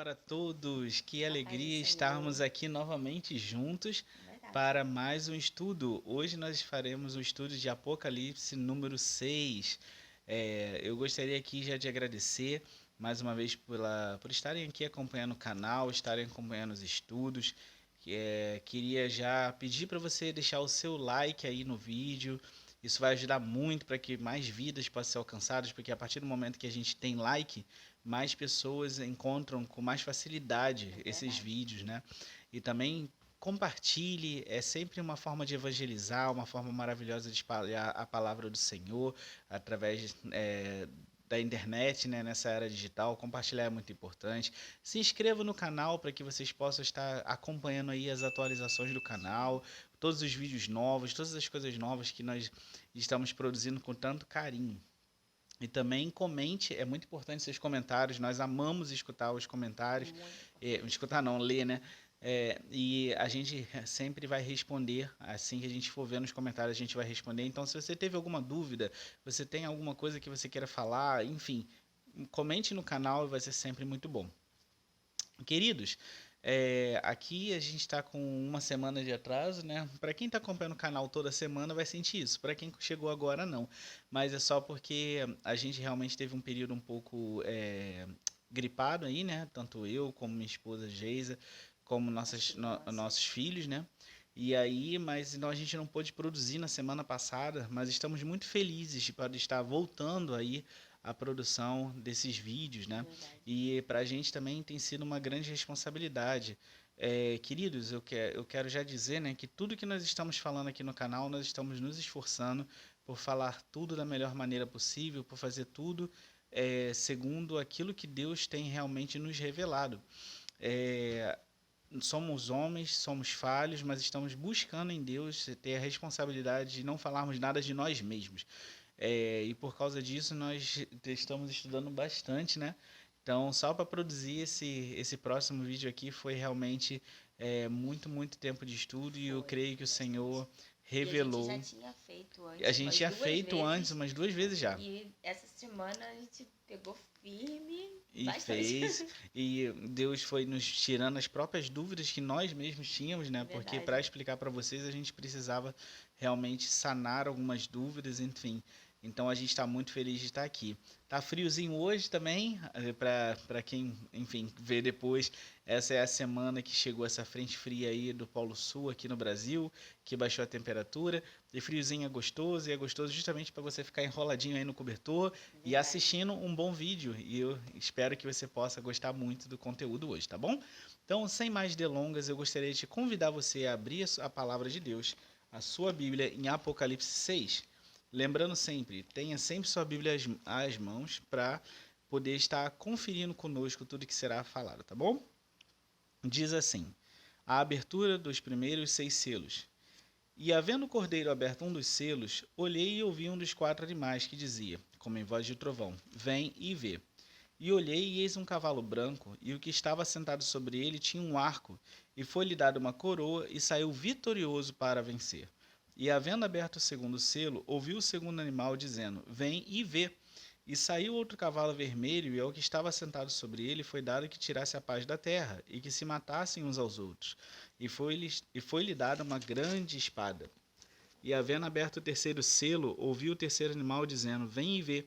para todos! Que A paz do alegria Senhor. estarmos aqui novamente juntos Verdade. para mais um estudo. Hoje nós faremos o estudo de Apocalipse número 6. Eu gostaria aqui já de agradecer mais uma vez por estarem aqui acompanhando o canal, estarem acompanhando os estudos. Queria já pedir para você deixar o seu like aí no vídeo. Isso vai ajudar muito para que mais vidas possam ser alcançadas, porque a partir do momento que a gente tem like, mais pessoas encontram com mais facilidade É esses verdade. vídeos, né? E também compartilhe, é sempre uma forma de evangelizar, uma forma maravilhosa de espalhar a palavra do Senhor através da internet, né, nessa era digital. Compartilhar é muito importante. Se inscreva no canal para que vocês possam estar acompanhando aí as atualizações do canal, todos os vídeos novos, todas as coisas novas que nós estamos produzindo com tanto carinho. E também comente, é muito importante seus comentários, nós amamos escutar os comentários, Muito importante. escutar não, ler, né? E a gente sempre vai responder, assim que a gente for ver nos comentários, a gente vai responder. Então, se você teve alguma dúvida, você tem alguma coisa que você queira falar, enfim, comente no canal e vai ser sempre muito bom. Queridos, aqui a gente está com uma semana de atraso, né? Para quem está acompanhando o canal toda semana vai sentir isso. Para quem chegou agora, não. Mas é só porque a gente realmente teve um período um pouco gripado aí, né? Tanto eu como minha esposa Geisa, como As nossos crianças. filhos, né? E aí, mas não, a gente não pôde produzir na semana passada, mas estamos muito felizes para estar voltando aí a produção desses vídeos, É né? verdade. E para a gente também tem sido uma grande responsabilidade. Queridos, eu quero já dizer, né, que tudo que nós estamos falando aqui no canal, nós estamos nos esforçando por falar tudo da melhor maneira possível, por fazer tudo segundo aquilo que Deus tem realmente nos revelado. É, Somos homens, somos falhos, mas estamos buscando em Deus ter a responsabilidade de não falarmos nada de nós mesmos. E por causa disso nós estamos estudando bastante, né? Então, só para produzir esse próximo vídeo aqui foi realmente muito tempo de estudo e eu creio que Foi o bastante. Senhor E a gente já revelou. tinha feito A antes gente umas tinha duas feito antes vezes. umas duas vezes já. E essa semana a gente pegou firme E bastante. fez, e Deus foi nos tirando as próprias dúvidas que nós mesmos tínhamos, né? Porque para Verdade. explicar para vocês a gente precisava realmente sanar algumas dúvidas, enfim. Então a gente está muito feliz de estar aqui. Tá friozinho hoje também, para quem, enfim, vê depois. Essa é a semana que chegou essa frente fria aí do Polo Sul aqui no Brasil, que baixou a temperatura. E friozinho é gostoso, e é gostoso justamente para você ficar enroladinho aí no cobertor e Verdade. assistindo um bom vídeo. E eu espero que você possa gostar muito do conteúdo hoje, tá bom? Então, sem mais delongas, eu gostaria de convidar você a abrir a palavra de Deus, a sua Bíblia, em Apocalipse 6. Lembrando sempre, tenha sempre sua Bíblia às mãos para poder estar conferindo conosco tudo que será falado, tá bom? Diz assim: a abertura dos primeiros 6 selos. E havendo o cordeiro aberto um dos selos, olhei e ouvi um dos 4 animais que dizia, como em voz de trovão: Vem e vê. E olhei, e eis um cavalo branco, e o que estava sentado sobre ele tinha um arco, e foi-lhe dada uma coroa, e saiu vitorioso para vencer. E havendo aberto o segundo selo, ouviu o segundo animal dizendo: Vem e vê. E saiu outro cavalo vermelho, e ao que estava sentado sobre ele foi dado que tirasse a paz da terra, e que se matassem uns aos outros. E foi-lhe dada uma grande espada. E havendo aberto o terceiro selo, ouvi o terceiro animal dizendo: Vem e vê.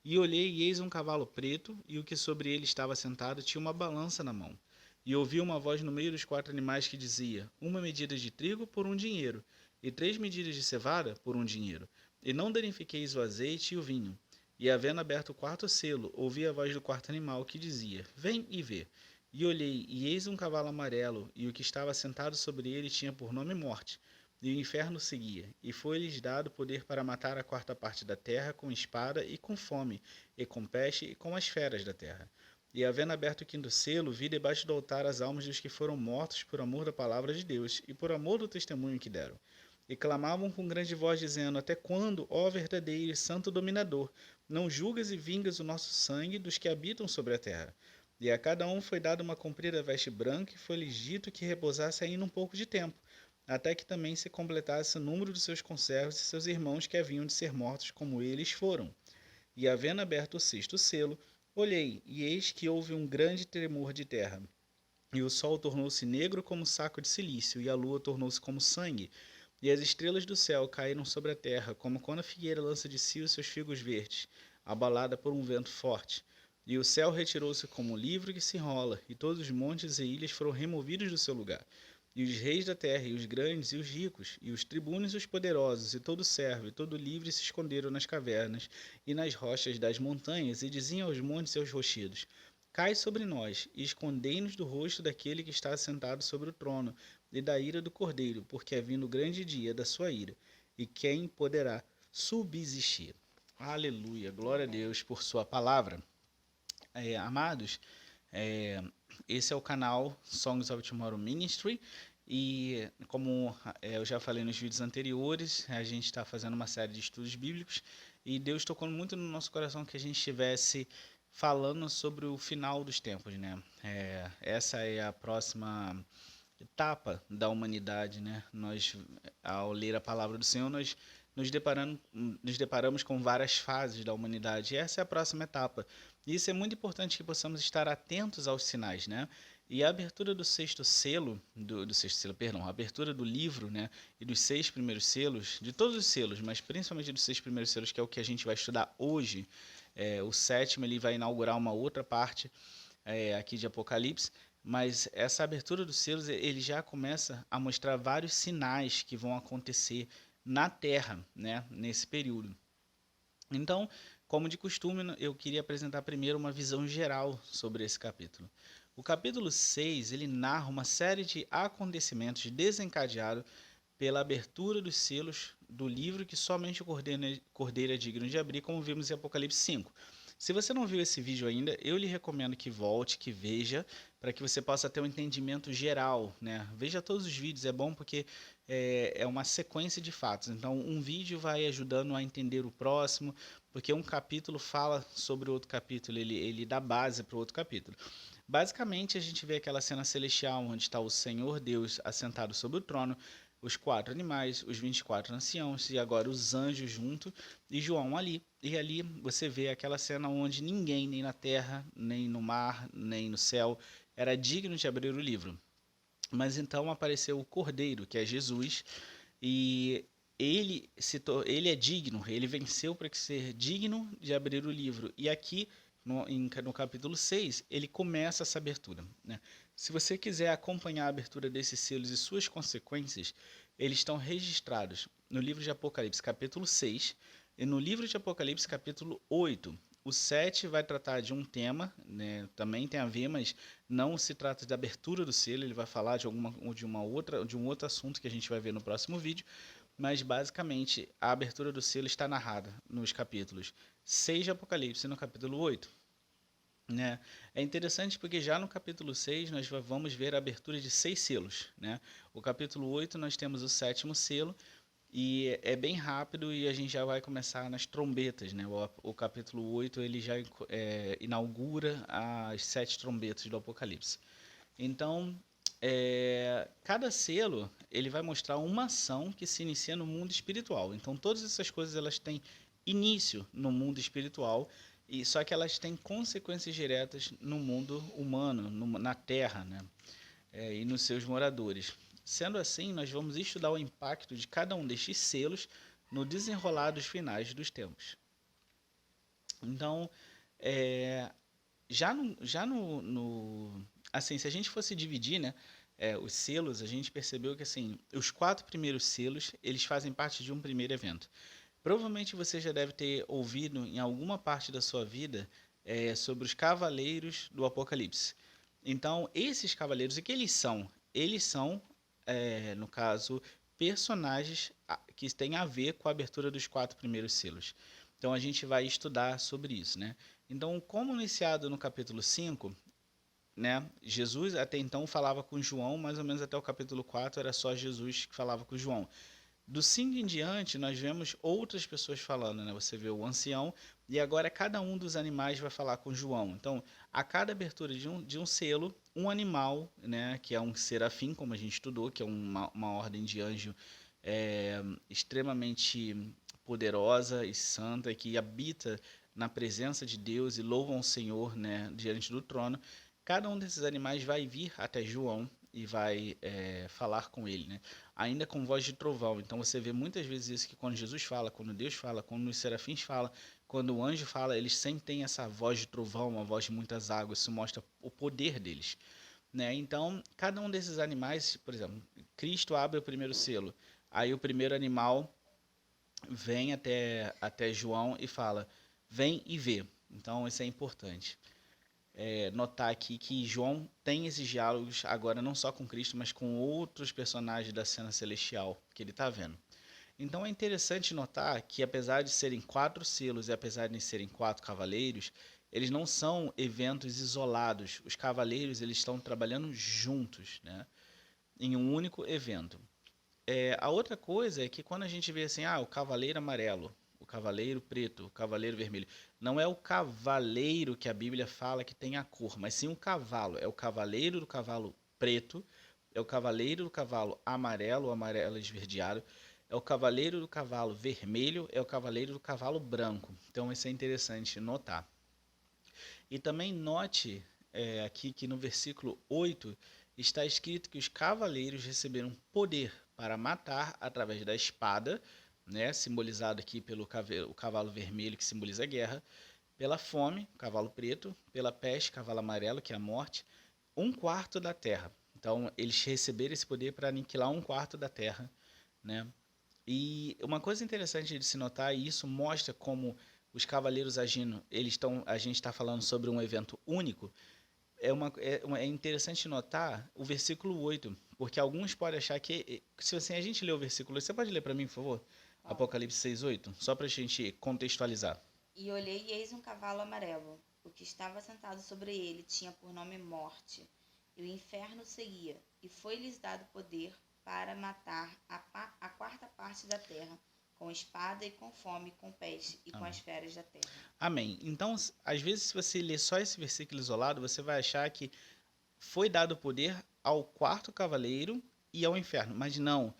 E olhei, e eis um cavalo preto, e o que sobre ele estava sentado tinha uma balança na mão. E ouvi uma voz no meio dos 4 animais que dizia: Uma medida de trigo por um dinheiro, e 3 medidas de cevada por um dinheiro. E não danifiqueis o azeite e o vinho. E havendo aberto o quarto selo, ouvi a voz do quarto animal que dizia: Vem e vê. E olhei, e eis um cavalo amarelo, e o que estava sentado sobre ele tinha por nome Morte. E o inferno seguia, e foi-lhes dado poder para matar a quarta parte da terra com espada e com fome, e com peste e com as feras da terra. E havendo aberto o quinto selo, vi debaixo do altar as almas dos que foram mortos por amor da palavra de Deus e por amor do testemunho que deram. E clamavam com grande voz, dizendo: Até quando, ó verdadeiro e santo dominador, não julgas e vingas o nosso sangue dos que habitam sobre a terra? E a cada um foi dada uma comprida veste branca, e foi-lhes dito que repousasse ainda um pouco de tempo, até que também se completasse o número de seus conservos e seus irmãos que haviam de ser mortos como eles foram. E havendo aberto o sexto selo, Olhei, e eis que houve um grande tremor de terra. E o sol tornou-se negro como saco de silício, e a lua tornou-se como sangue. E as estrelas do céu caíram sobre a terra, como quando a figueira lança de si os seus figos verdes, abalada por um vento forte. E o céu retirou-se como um livro que se enrola, e todos os montes e ilhas foram removidos do seu lugar. E os reis da terra, e os grandes, e os ricos, e os tribunos e os poderosos, e todo servo, e todo livre se esconderam nas cavernas e nas rochas das montanhas, e diziam aos montes e aos rochedos: Cai sobre nós, e escondei-nos do rosto daquele que está assentado sobre o trono, e da ira do Cordeiro, porque é vindo o grande dia da sua ira, e quem poderá subsistir? Aleluia, glória a Deus por sua palavra. Amados, é, esse é o canal Songs of Tomorrow Ministry, e como eu já falei nos vídeos anteriores, a gente está fazendo uma série de estudos bíblicos, e Deus tocou muito no nosso coração que a gente estivesse falando sobre o final dos tempos, né? Essa é a próxima etapa da humanidade, né? Nós, ao ler a palavra do Senhor, nós nos deparamos com várias fases da humanidade. E essa é a próxima etapa. E isso é muito importante que possamos estar atentos aos sinais, né? E a abertura do sexto selo, a abertura do livro, né? E dos 6 primeiros selos, de todos os selos, mas principalmente dos 6 primeiros selos, que é o que a gente vai estudar hoje. O sétimo ele vai inaugurar uma outra parte aqui de Apocalipse, mas essa abertura dos selos ele já começa a mostrar vários sinais que vão acontecer na Terra, né, nesse período. Então, como de costume, eu queria apresentar primeiro uma visão geral sobre esse capítulo. O capítulo 6 ele narra uma série de acontecimentos desencadeados pela abertura dos selos do livro que somente o Cordeiro é digno de abrir, como vimos em Apocalipse 5. Se você não viu esse vídeo ainda, eu lhe recomendo que volte, que veja, para que você possa ter um entendimento geral, né? Veja todos os vídeos, é bom porque é uma sequência de fatos. Então, um vídeo vai ajudando a entender o próximo, porque um capítulo fala sobre o outro capítulo, ele dá base para o outro capítulo. Basicamente, a gente vê aquela cena celestial onde está o Senhor Deus assentado sobre o trono, os 4 animais, os 24 anciãos e agora os anjos junto e João ali. E ali você vê aquela cena onde ninguém, nem na terra, nem no mar, nem no céu, era digno de abrir o livro. Mas então apareceu o Cordeiro, que é Jesus, e ele é digno, ele venceu para ser digno de abrir o livro. E aqui, no capítulo 6, ele começa essa abertura, né? Se você quiser acompanhar a abertura desses selos e suas consequências, eles estão registrados no livro de Apocalipse, capítulo 6, e no livro de Apocalipse, capítulo 8. O 7 vai tratar de um tema, né, também tem a ver, mas não se trata de abertura do selo, ele vai falar de um outro assunto que a gente vai ver no próximo vídeo, mas basicamente a abertura do selo está narrada nos capítulos 6 de Apocalipse e no capítulo 8. Né? É interessante porque já no capítulo 6 nós vamos ver a abertura de 6 selos. Né? O capítulo 8 nós temos o 7º selo, e é bem rápido e a gente já vai começar nas trombetas, né? O capítulo 8 ele já inaugura as 7 trombetas do Apocalipse. Então, cada selo ele vai mostrar uma ação que se inicia no mundo espiritual. Então, todas essas coisas elas têm início no mundo espiritual, e só que elas têm consequências diretas no mundo humano, na Terra, né? E nos seus moradores. Sendo assim, nós vamos estudar o impacto de cada um destes selos no desenrolar dos finais dos tempos. Então, assim, se a gente fosse dividir, né, os selos, a gente percebeu que assim, os 4 primeiros selos, eles fazem parte de um primeiro evento. Provavelmente você já deve ter ouvido em alguma parte da sua vida sobre os cavaleiros do Apocalipse. Então, esses cavaleiros, o que eles são? Eles são, no caso, personagens que têm a ver com a abertura dos 4 primeiros selos. Então, a gente vai estudar sobre isso, né? Então, como iniciado no capítulo 5, né, Jesus até então falava com João, mais ou menos até o capítulo 4 era só Jesus que falava com João. Do 5 em diante, nós vemos outras pessoas falando, né? Você vê o ancião, e agora cada um dos animais vai falar com João. Então, a cada abertura de um selo, um animal, né? Que é um serafim, como a gente estudou, que é uma ordem de anjo extremamente poderosa e santa, que habita na presença de Deus e louvam o Senhor, né, diante do trono, cada um desses animais vai vir até João e vai falar com ele, né? Ainda com voz de trovão. Então você vê muitas vezes isso, que quando Jesus fala, quando Deus fala, quando os serafins falam, quando o anjo fala, eles sempre têm essa voz de trovão, uma voz de muitas águas. Isso mostra o poder deles, né? Então, cada um desses animais, por exemplo, Cristo abre o primeiro selo, aí o primeiro animal vem até João e fala, vem e vê. Então, isso é importante. Notar aqui que João tem esses diálogos agora não só com Cristo, mas com outros personagens da cena celestial que ele está vendo. Então é interessante notar que, apesar de serem 4 selos e apesar de serem 4 cavaleiros, eles não são eventos isolados. Os cavaleiros, eles estão trabalhando juntos, né, em um único evento. A outra coisa é que quando a gente vê assim, o cavaleiro amarelo, o cavaleiro preto, o cavaleiro vermelho, não é o cavaleiro que a Bíblia fala que tem a cor, mas sim o cavalo. É o cavaleiro do cavalo preto, é o cavaleiro do cavalo amarelo, o amarelo esverdeado, é o cavaleiro do cavalo vermelho, é o cavaleiro do cavalo branco. Então isso é interessante notar. E também note aqui que no versículo 8 está escrito que os cavaleiros receberam poder para matar através da espada, né, simbolizado aqui pelo o cavalo vermelho, que simboliza a guerra, pela fome, cavalo preto, pela peste, cavalo amarelo, que é a morte, 1/4 da terra. Então, eles receberam esse poder para aniquilar 1/4 da terra, né? E uma coisa interessante de se notar, e isso mostra como os cavaleiros agindo, a gente está falando sobre um evento único, é interessante notar o versículo 8, porque alguns podem achar que, se assim, a gente lê o versículo 8, você pode ler para mim, por favor? Apocalipse 6:8, só para a gente contextualizar. E olhei e eis um cavalo amarelo. O que estava sentado sobre ele tinha por nome Morte, e o inferno seguia, e foi-lhes dado poder para matar a 4ª parte da terra, com espada e com fome, com peste e com Amém. as feras da terra. Amém. Então, às vezes, se você ler só esse versículo isolado, você vai achar que foi dado poder ao 4º cavaleiro e ao inferno, mas não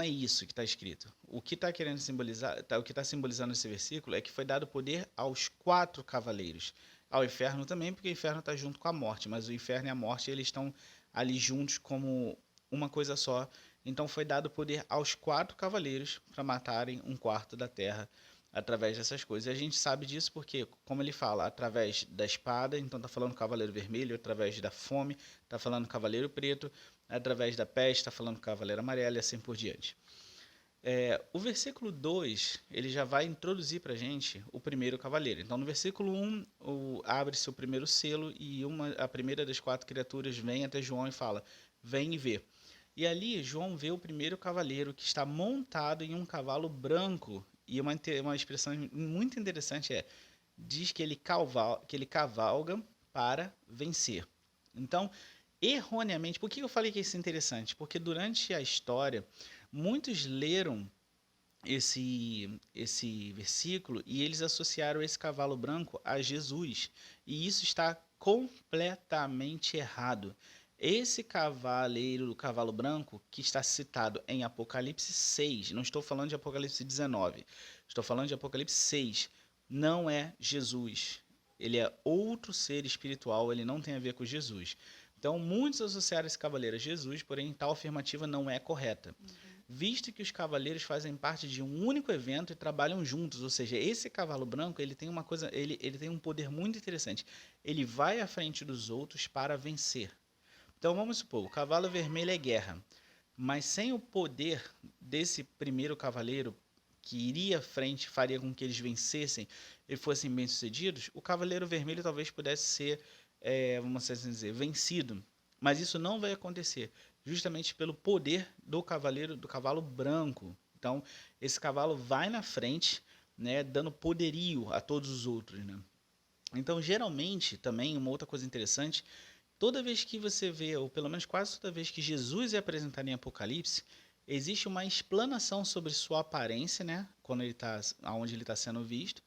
é isso que está escrito. O que está querendo simbolizar, o que está simbolizando esse versículo é que foi dado poder aos 4 cavaleiros. Ao inferno também, porque o inferno está junto com a morte, mas o inferno e a morte eles estão ali juntos como uma coisa só. Então foi dado poder aos 4 cavaleiros para matarem 1/4 da terra através dessas coisas. E a gente sabe disso porque, como ele fala, através da espada, então está falando cavaleiro vermelho, através da fome, está falando cavaleiro preto, através da peste, está falando cavaleiro amarelo e assim por diante. O versículo 2, ele já vai introduzir para a gente o primeiro cavaleiro. Então, no versículo 1, abre-se o primeiro selo e a primeira das 4 criaturas vem até João e fala, vem e vê. E ali, João vê o primeiro cavaleiro que está montado em um cavalo branco. E uma expressão muito interessante diz que ele cavalga para vencer. Então, erroneamente, por que eu falei que isso é interessante? Porque durante a história, muitos leram esse versículo e eles associaram esse cavalo branco a Jesus. E isso está completamente errado. Esse cavaleiro do cavalo branco, que está citado em Apocalipse 6, não estou falando de Apocalipse 19, estou falando de Apocalipse 6, não é Jesus. Ele é outro ser espiritual, ele não tem a ver com Jesus. Então, muitos associaram esse cavaleiro a Jesus, porém, tal afirmativa não é correta. Visto que os cavaleiros fazem parte de um único evento e trabalham juntos, ou seja, esse cavalo branco ele tem uma coisa, ele tem um poder muito interessante. Ele vai à frente dos outros para vencer. Então vamos supor, o cavalo vermelho é guerra, mas sem o poder desse primeiro cavaleiro que iria à frente, faria com que eles vencessem e fossem bem-sucedidos, o cavaleiro vermelho talvez pudesse ser, vamos assim dizer, vencido. Mas isso não vai acontecer, justamente pelo poder do cavalo branco. Então, esse cavalo vai na frente, né, dando poderio a todos os outros, né? Então, geralmente, também, uma outra coisa interessante, toda vez que você vê, ou pelo menos quase toda vez que Jesus é apresentado em Apocalipse, existe uma explanação sobre sua aparência, né? Quando ele está, aonde ele está sendo visto.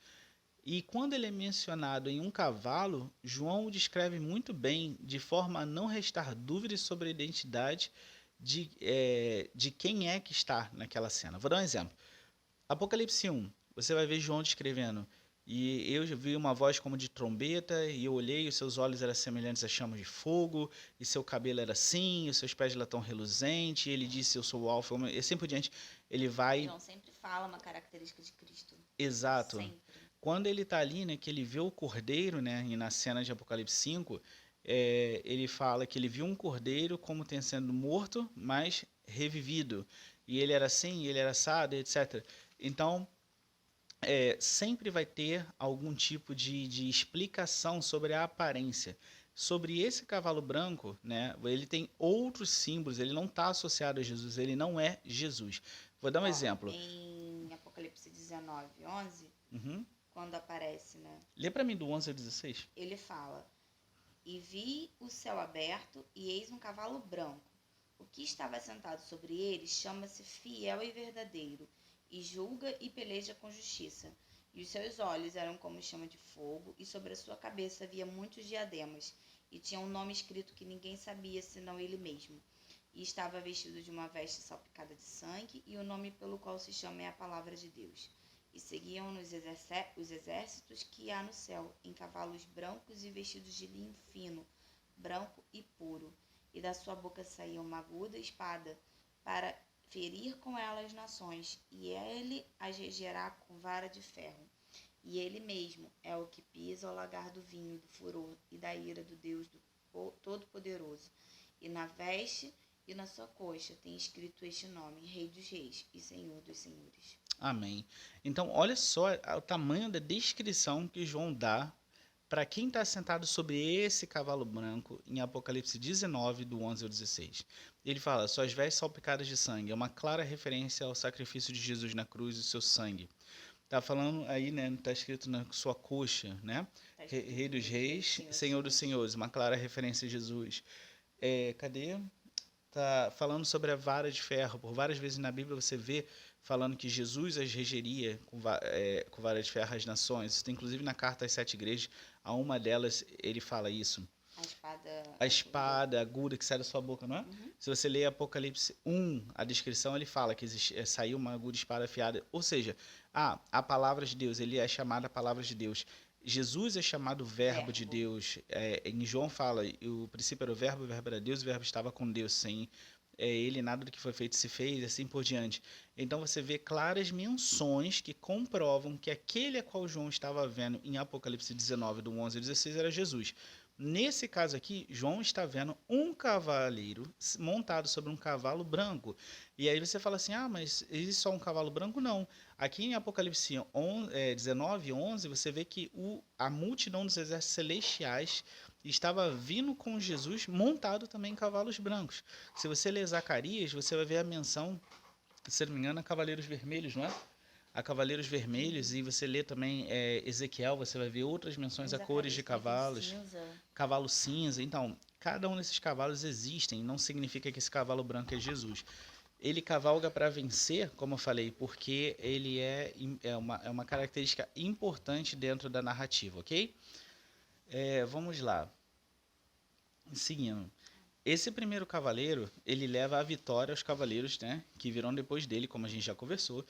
E quando ele é mencionado em um cavalo, João o descreve muito bem, de forma a não restar dúvidas sobre a identidade de quem é que está naquela cena. Vou dar um exemplo. Apocalipse 1, você vai ver João descrevendo E eu vi uma voz como de trombeta, e eu olhei, e os seus olhos eram semelhantes a chamas de fogo, e seu cabelo era assim, e os seus pés latão reluzente, e ele disse, eu sou o Alfa, e assim por diante. Ele vai, João sempre fala uma característica de Cristo. exato. Sempre. Quando ele está ali, né, que ele vê o cordeiro, né, e na cena de Apocalipse 5, ele fala que ele viu um cordeiro como tendo sendo morto, mas revivido. E ele era assim, ele era assado, etc. Então, sempre vai ter algum tipo de explicação sobre a aparência. Sobre esse cavalo branco, né, ele tem outros símbolos, ele não está associado a Jesus, ele não é Jesus. Vou dar um Ó, exemplo. em Apocalipse 19:11, Uhum. quando aparece, né? Lê para mim do 11 ao 16. Ele fala: E vi o céu aberto, e eis um cavalo branco. O que estava sentado sobre ele chama-se Fiel e Verdadeiro, e julga e peleja com justiça. E os seus olhos eram como chama de fogo, e sobre a sua cabeça havia muitos diademas, e tinha um nome escrito que ninguém sabia senão ele mesmo. E estava vestido de uma veste salpicada de sangue, e o nome pelo qual se chama é a Palavra de Deus. E seguiam-no os exércitos que há no céu, em cavalos brancos e vestidos de linho fino, branco e puro. E da sua boca saía uma aguda espada, para ferir com ela as nações, e ele as regerá com vara de ferro. E ele mesmo é o que pisa o lagar do vinho, do furor e da ira do Deus Todo-Poderoso. E na veste e na sua coxa tem escrito este nome: Rei dos Reis e Senhor dos Senhores. Amém. Então, olha só o tamanho da descrição que João dá para quem está sentado sobre esse cavalo branco em Apocalipse 19, do 11 ao 16. Ele fala, suas vestes salpicadas de sangue, é uma clara referência ao sacrifício de Jesus na cruz e o seu sangue. Tá falando aí, né, está escrito na sua coxa, né? Tá Rei escrito dos reis, Senhor dos Senhores. senhores, uma clara referência a Jesus. Cadê? Tá falando sobre a vara de ferro. Por várias vezes na Bíblia você vê falando que Jesus as regeria com vara de ferro às nações. Isso tem inclusive na carta às 7 igrejas. A uma delas ele fala isso. A espada A aguda. espada aguda que sai da sua boca, não é? Uhum. Se você ler Apocalipse 1, a descrição ele fala que saiu uma aguda espada afiada. Ou seja, a palavra de Deus, ele é chamado a palavra de Deus. Jesus é chamado verbo de Verbo. Deus. Em João fala, o princípio era o verbo era Deus, o verbo estava com Deus. Sem ele, nada do que foi feito se fez, assim por diante. Então você vê claras menções que comprovam que aquele a qual João estava vendo em Apocalipse 19, do 11 ao 16, era Jesus. Nesse caso aqui, João está vendo um cavaleiro montado sobre um cavalo branco. E aí você fala assim, mas existe só um cavalo branco? Não. Aqui em Apocalipse 19, 11, você vê que a multidão dos exércitos celestiais estava vindo com Jesus montado também em cavalos brancos. Se você ler Zacarias, você vai ver a menção, se não me engano, a cavaleiros vermelhos, não é? A cavaleiros vermelhos, e você lê também Ezequiel, você vai ver outras menções a cores de cavalos, cavalo cinza. Então, cada um desses cavalos existem, não significa que esse cavalo branco é Jesus. Ele cavalga para vencer, como eu falei, porque ele é uma característica importante dentro da narrativa, ok? Vamos lá. Seguindo. Esse primeiro cavaleiro, ele leva a vitória aos cavaleiros, né, que virão depois dele, como a gente já conversou.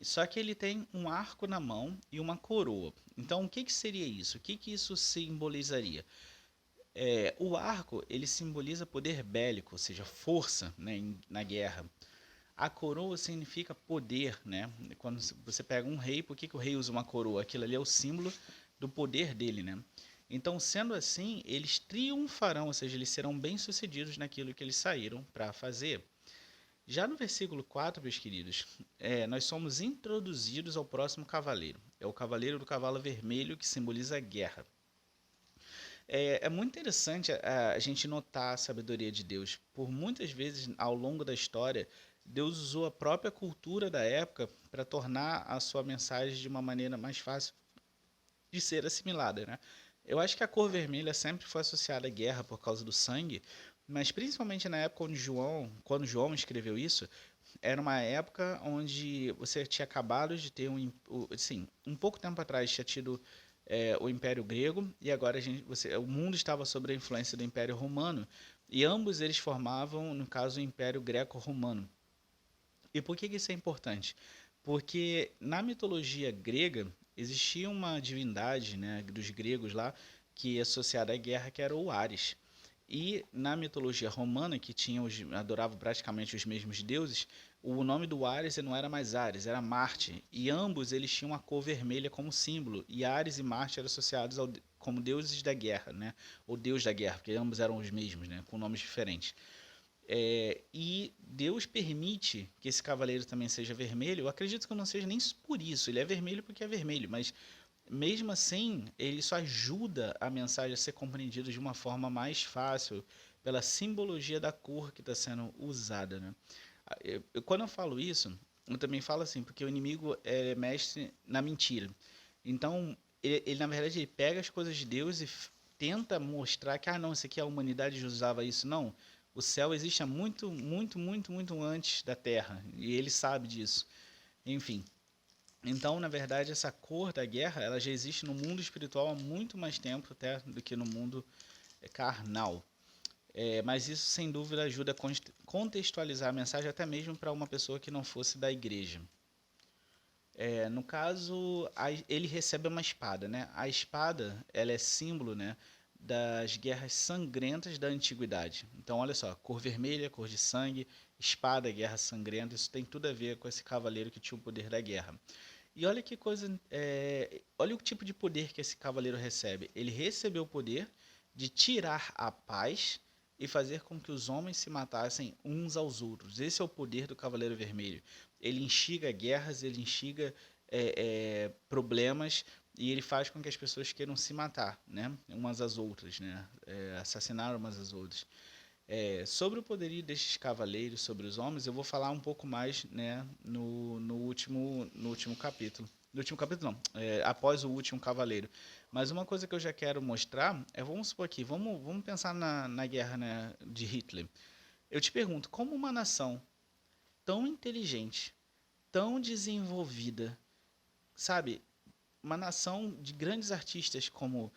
Só que ele tem um arco na mão e uma coroa. Então, o que seria isso? O que isso simbolizaria? O arco, ele simboliza poder bélico, ou seja, força, né, na guerra. A coroa significa poder, né? Quando você pega um rei, por que o rei usa uma coroa? Aquilo ali é o símbolo do poder dele, né? Então, sendo assim, eles triunfarão, ou seja, eles serão bem-sucedidos naquilo que eles saíram para fazer. Já no versículo 4, meus queridos, nós somos introduzidos ao próximo cavaleiro. É o cavaleiro do cavalo vermelho, que simboliza a guerra. É muito interessante a gente notar a sabedoria de Deus. Por muitas vezes, ao longo da história, Deus usou a própria cultura da época para tornar a sua mensagem de uma maneira mais fácil de ser assimilada, né? Eu acho que a cor vermelha sempre foi associada à guerra por causa do sangue, mas principalmente na época quando João escreveu isso, era uma época onde você tinha acabado de ter um pouco tempo atrás tinha tido o Império Grego e agora o mundo estava sob a influência do Império Romano e ambos eles formavam, no caso, o Império Greco-Romano. E por que isso é importante? Porque na mitologia grega existia uma divindade, né, dos gregos lá, que é associada à guerra, que era o Ares. E na mitologia romana, que adorava praticamente os mesmos deuses, o nome do Ares não era mais Ares, era Marte. E ambos eles tinham a cor vermelha como símbolo. E Ares e Marte eram associados como deuses da guerra, né? Ou deus da guerra, porque ambos eram os mesmos, né? Com nomes diferentes. E Deus permite que esse cavaleiro também seja vermelho. Eu acredito que não seja nem por isso. Ele é vermelho porque é vermelho, mas mesmo assim, ele só ajuda a mensagem a ser compreendida de uma forma mais fácil pela simbologia da cor que está sendo usada, né? Quando eu falo isso, eu também falo assim, porque o inimigo é mestre na mentira. Então, na verdade, ele pega as coisas de Deus e tenta mostrar que, não, isso aqui a humanidade usava isso. Não, o céu existe há muito, muito, muito, muito antes da terra, e ele sabe disso. Enfim, então, na verdade, essa cor da guerra, ela já existe no mundo espiritual há muito mais tempo até do que no mundo carnal. Mas isso, sem dúvida, ajuda a contextualizar a mensagem até mesmo para uma pessoa que não fosse da igreja. No caso, ele recebe uma espada, né? A espada, ela é símbolo, né, das guerras sangrentas da antiguidade. Então, olha só, cor vermelha, cor de sangue, espada, guerra sangrenta, isso tem tudo a ver com esse cavaleiro que tinha o poder da guerra. E olha que coisa, olha o tipo de poder que esse cavaleiro recebe. Ele recebeu o poder de tirar a paz e fazer com que os homens se matassem uns aos outros. Esse é o poder do Cavaleiro Vermelho. Ele instiga guerras, ele instiga problemas e ele faz com que as pessoas queiram se matar, né? Umas às outras, né? Assassinar umas às outras. Sobre o poderio destes cavaleiros sobre os homens, eu vou falar um pouco mais, né, no último capítulo. No último capítulo, não, após o último cavaleiro. Mas uma coisa que eu já quero mostrar vamos supor aqui, vamos pensar na guerra, né, de Hitler. Eu te pergunto, como uma nação tão inteligente, tão desenvolvida, sabe, uma nação de grandes artistas como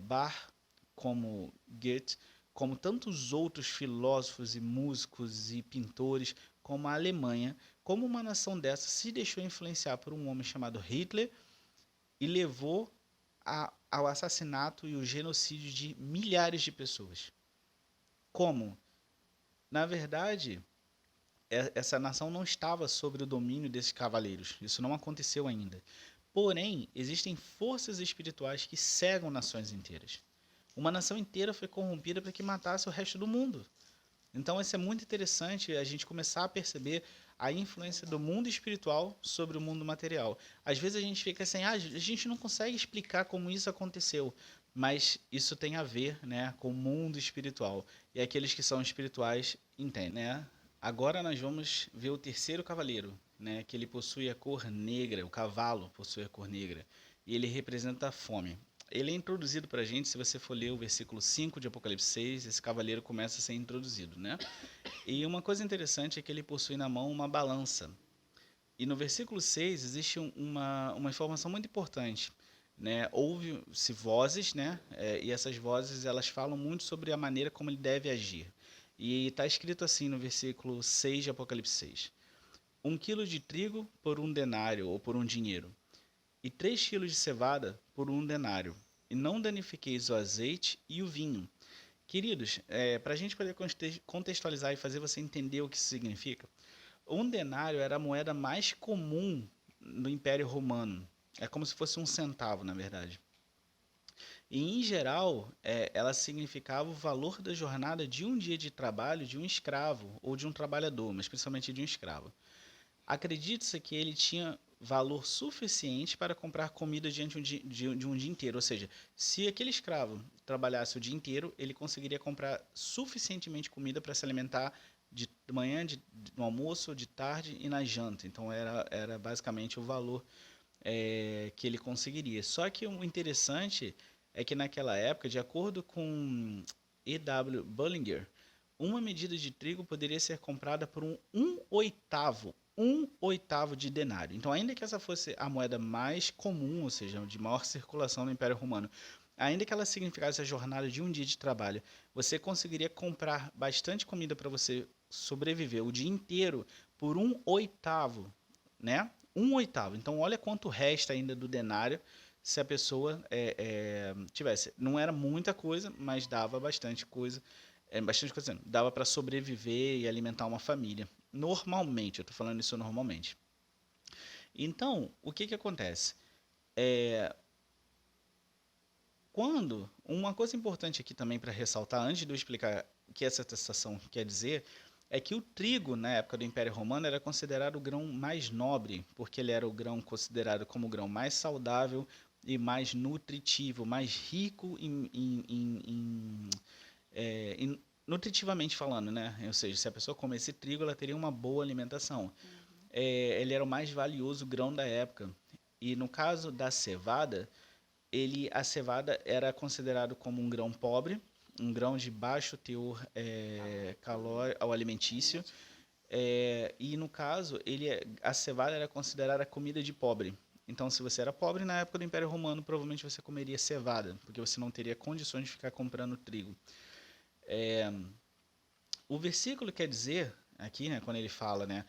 Bach, como Goethe, como tantos outros filósofos e músicos e pintores, como a Alemanha, como uma nação dessa se deixou influenciar por um homem chamado Hitler e levou ao assassinato e o genocídio de milhares de pessoas. Como? Na verdade, essa nação não estava sob o domínio desses cavaleiros. Isso não aconteceu ainda. Porém, existem forças espirituais que cegam nações inteiras. Uma nação inteira foi corrompida para que matasse o resto do mundo. Então, isso é muito interessante a gente começar a perceber a influência do mundo espiritual sobre o mundo material. Às vezes a gente fica assim, a gente não consegue explicar como isso aconteceu, mas isso tem a ver, né, com o mundo espiritual. E aqueles que são espirituais entendem, né? Agora nós vamos ver o terceiro cavaleiro, né, que ele possui a cor negra, o cavalo possui a cor negra, e ele representa a fome. Ele é introduzido para a gente, se você for ler o versículo 5 de Apocalipse 6, esse cavaleiro começa a ser introduzido, né? E uma coisa interessante é que ele possui na mão uma balança. E no versículo 6 existe uma informação muito importante, né? Ouve-se vozes, né? E essas vozes elas falam muito sobre a maneira como ele deve agir. E está escrito assim no versículo 6 de Apocalipse 6. 1 quilo de trigo por 1 denário, ou por 1 dinheiro, e 3 quilos de cevada por 1 denário, e não danifiqueis o azeite e o vinho. Queridos, para a gente poder contextualizar e fazer você entender o que isso significa, 1 denário era a moeda mais comum no Império Romano. É como se fosse 1 centavo, na verdade. E, em geral, ela significava o valor da jornada de um dia de trabalho de um escravo ou de um trabalhador, mas principalmente de um escravo. Acredita-se que ele tinha valor suficiente para comprar comida de um dia inteiro. Ou seja, se aquele escravo trabalhasse o dia inteiro, ele conseguiria comprar suficientemente comida para se alimentar de manhã, no almoço, de tarde e na janta. Então era basicamente o valor que ele conseguiria. Só que o interessante é que naquela época, de acordo com E.W. Bullinger, uma medida de trigo poderia ser comprada por um oitavo de denário. Então, ainda que essa fosse a moeda mais comum, ou seja, de maior circulação no Império Romano, ainda que ela significasse a jornada de um dia de trabalho, você conseguiria comprar bastante comida para você sobreviver o dia inteiro por 1/8, né? 1/8. Então, olha quanto resta ainda do denário se a pessoa tivesse. Não era muita coisa, mas dava bastante coisa, dava para sobreviver e alimentar uma família. Normalmente, eu estou falando isso normalmente. Então, o que acontece? Quando, uma coisa importante aqui também para ressaltar, antes de eu explicar o que essa taxação quer dizer, é que o trigo, na época do Império Romano, era considerado o grão mais nobre, porque ele era o grão considerado como o grão mais saudável e mais nutritivo, mais rico nutritivamente falando, né? Ou seja, se a pessoa comesse trigo, ela teria uma boa alimentação. Ele era o mais valioso grão da época. E no caso da cevada, a cevada era considerado como um grão pobre, um grão de baixo teor calórico ou alimentício. E no caso, a cevada era considerada comida de pobre. Então, se você era pobre na época do Império Romano, provavelmente você comeria cevada, porque você não teria condições de ficar comprando trigo. O versículo quer dizer, aqui, né, quando ele fala, né,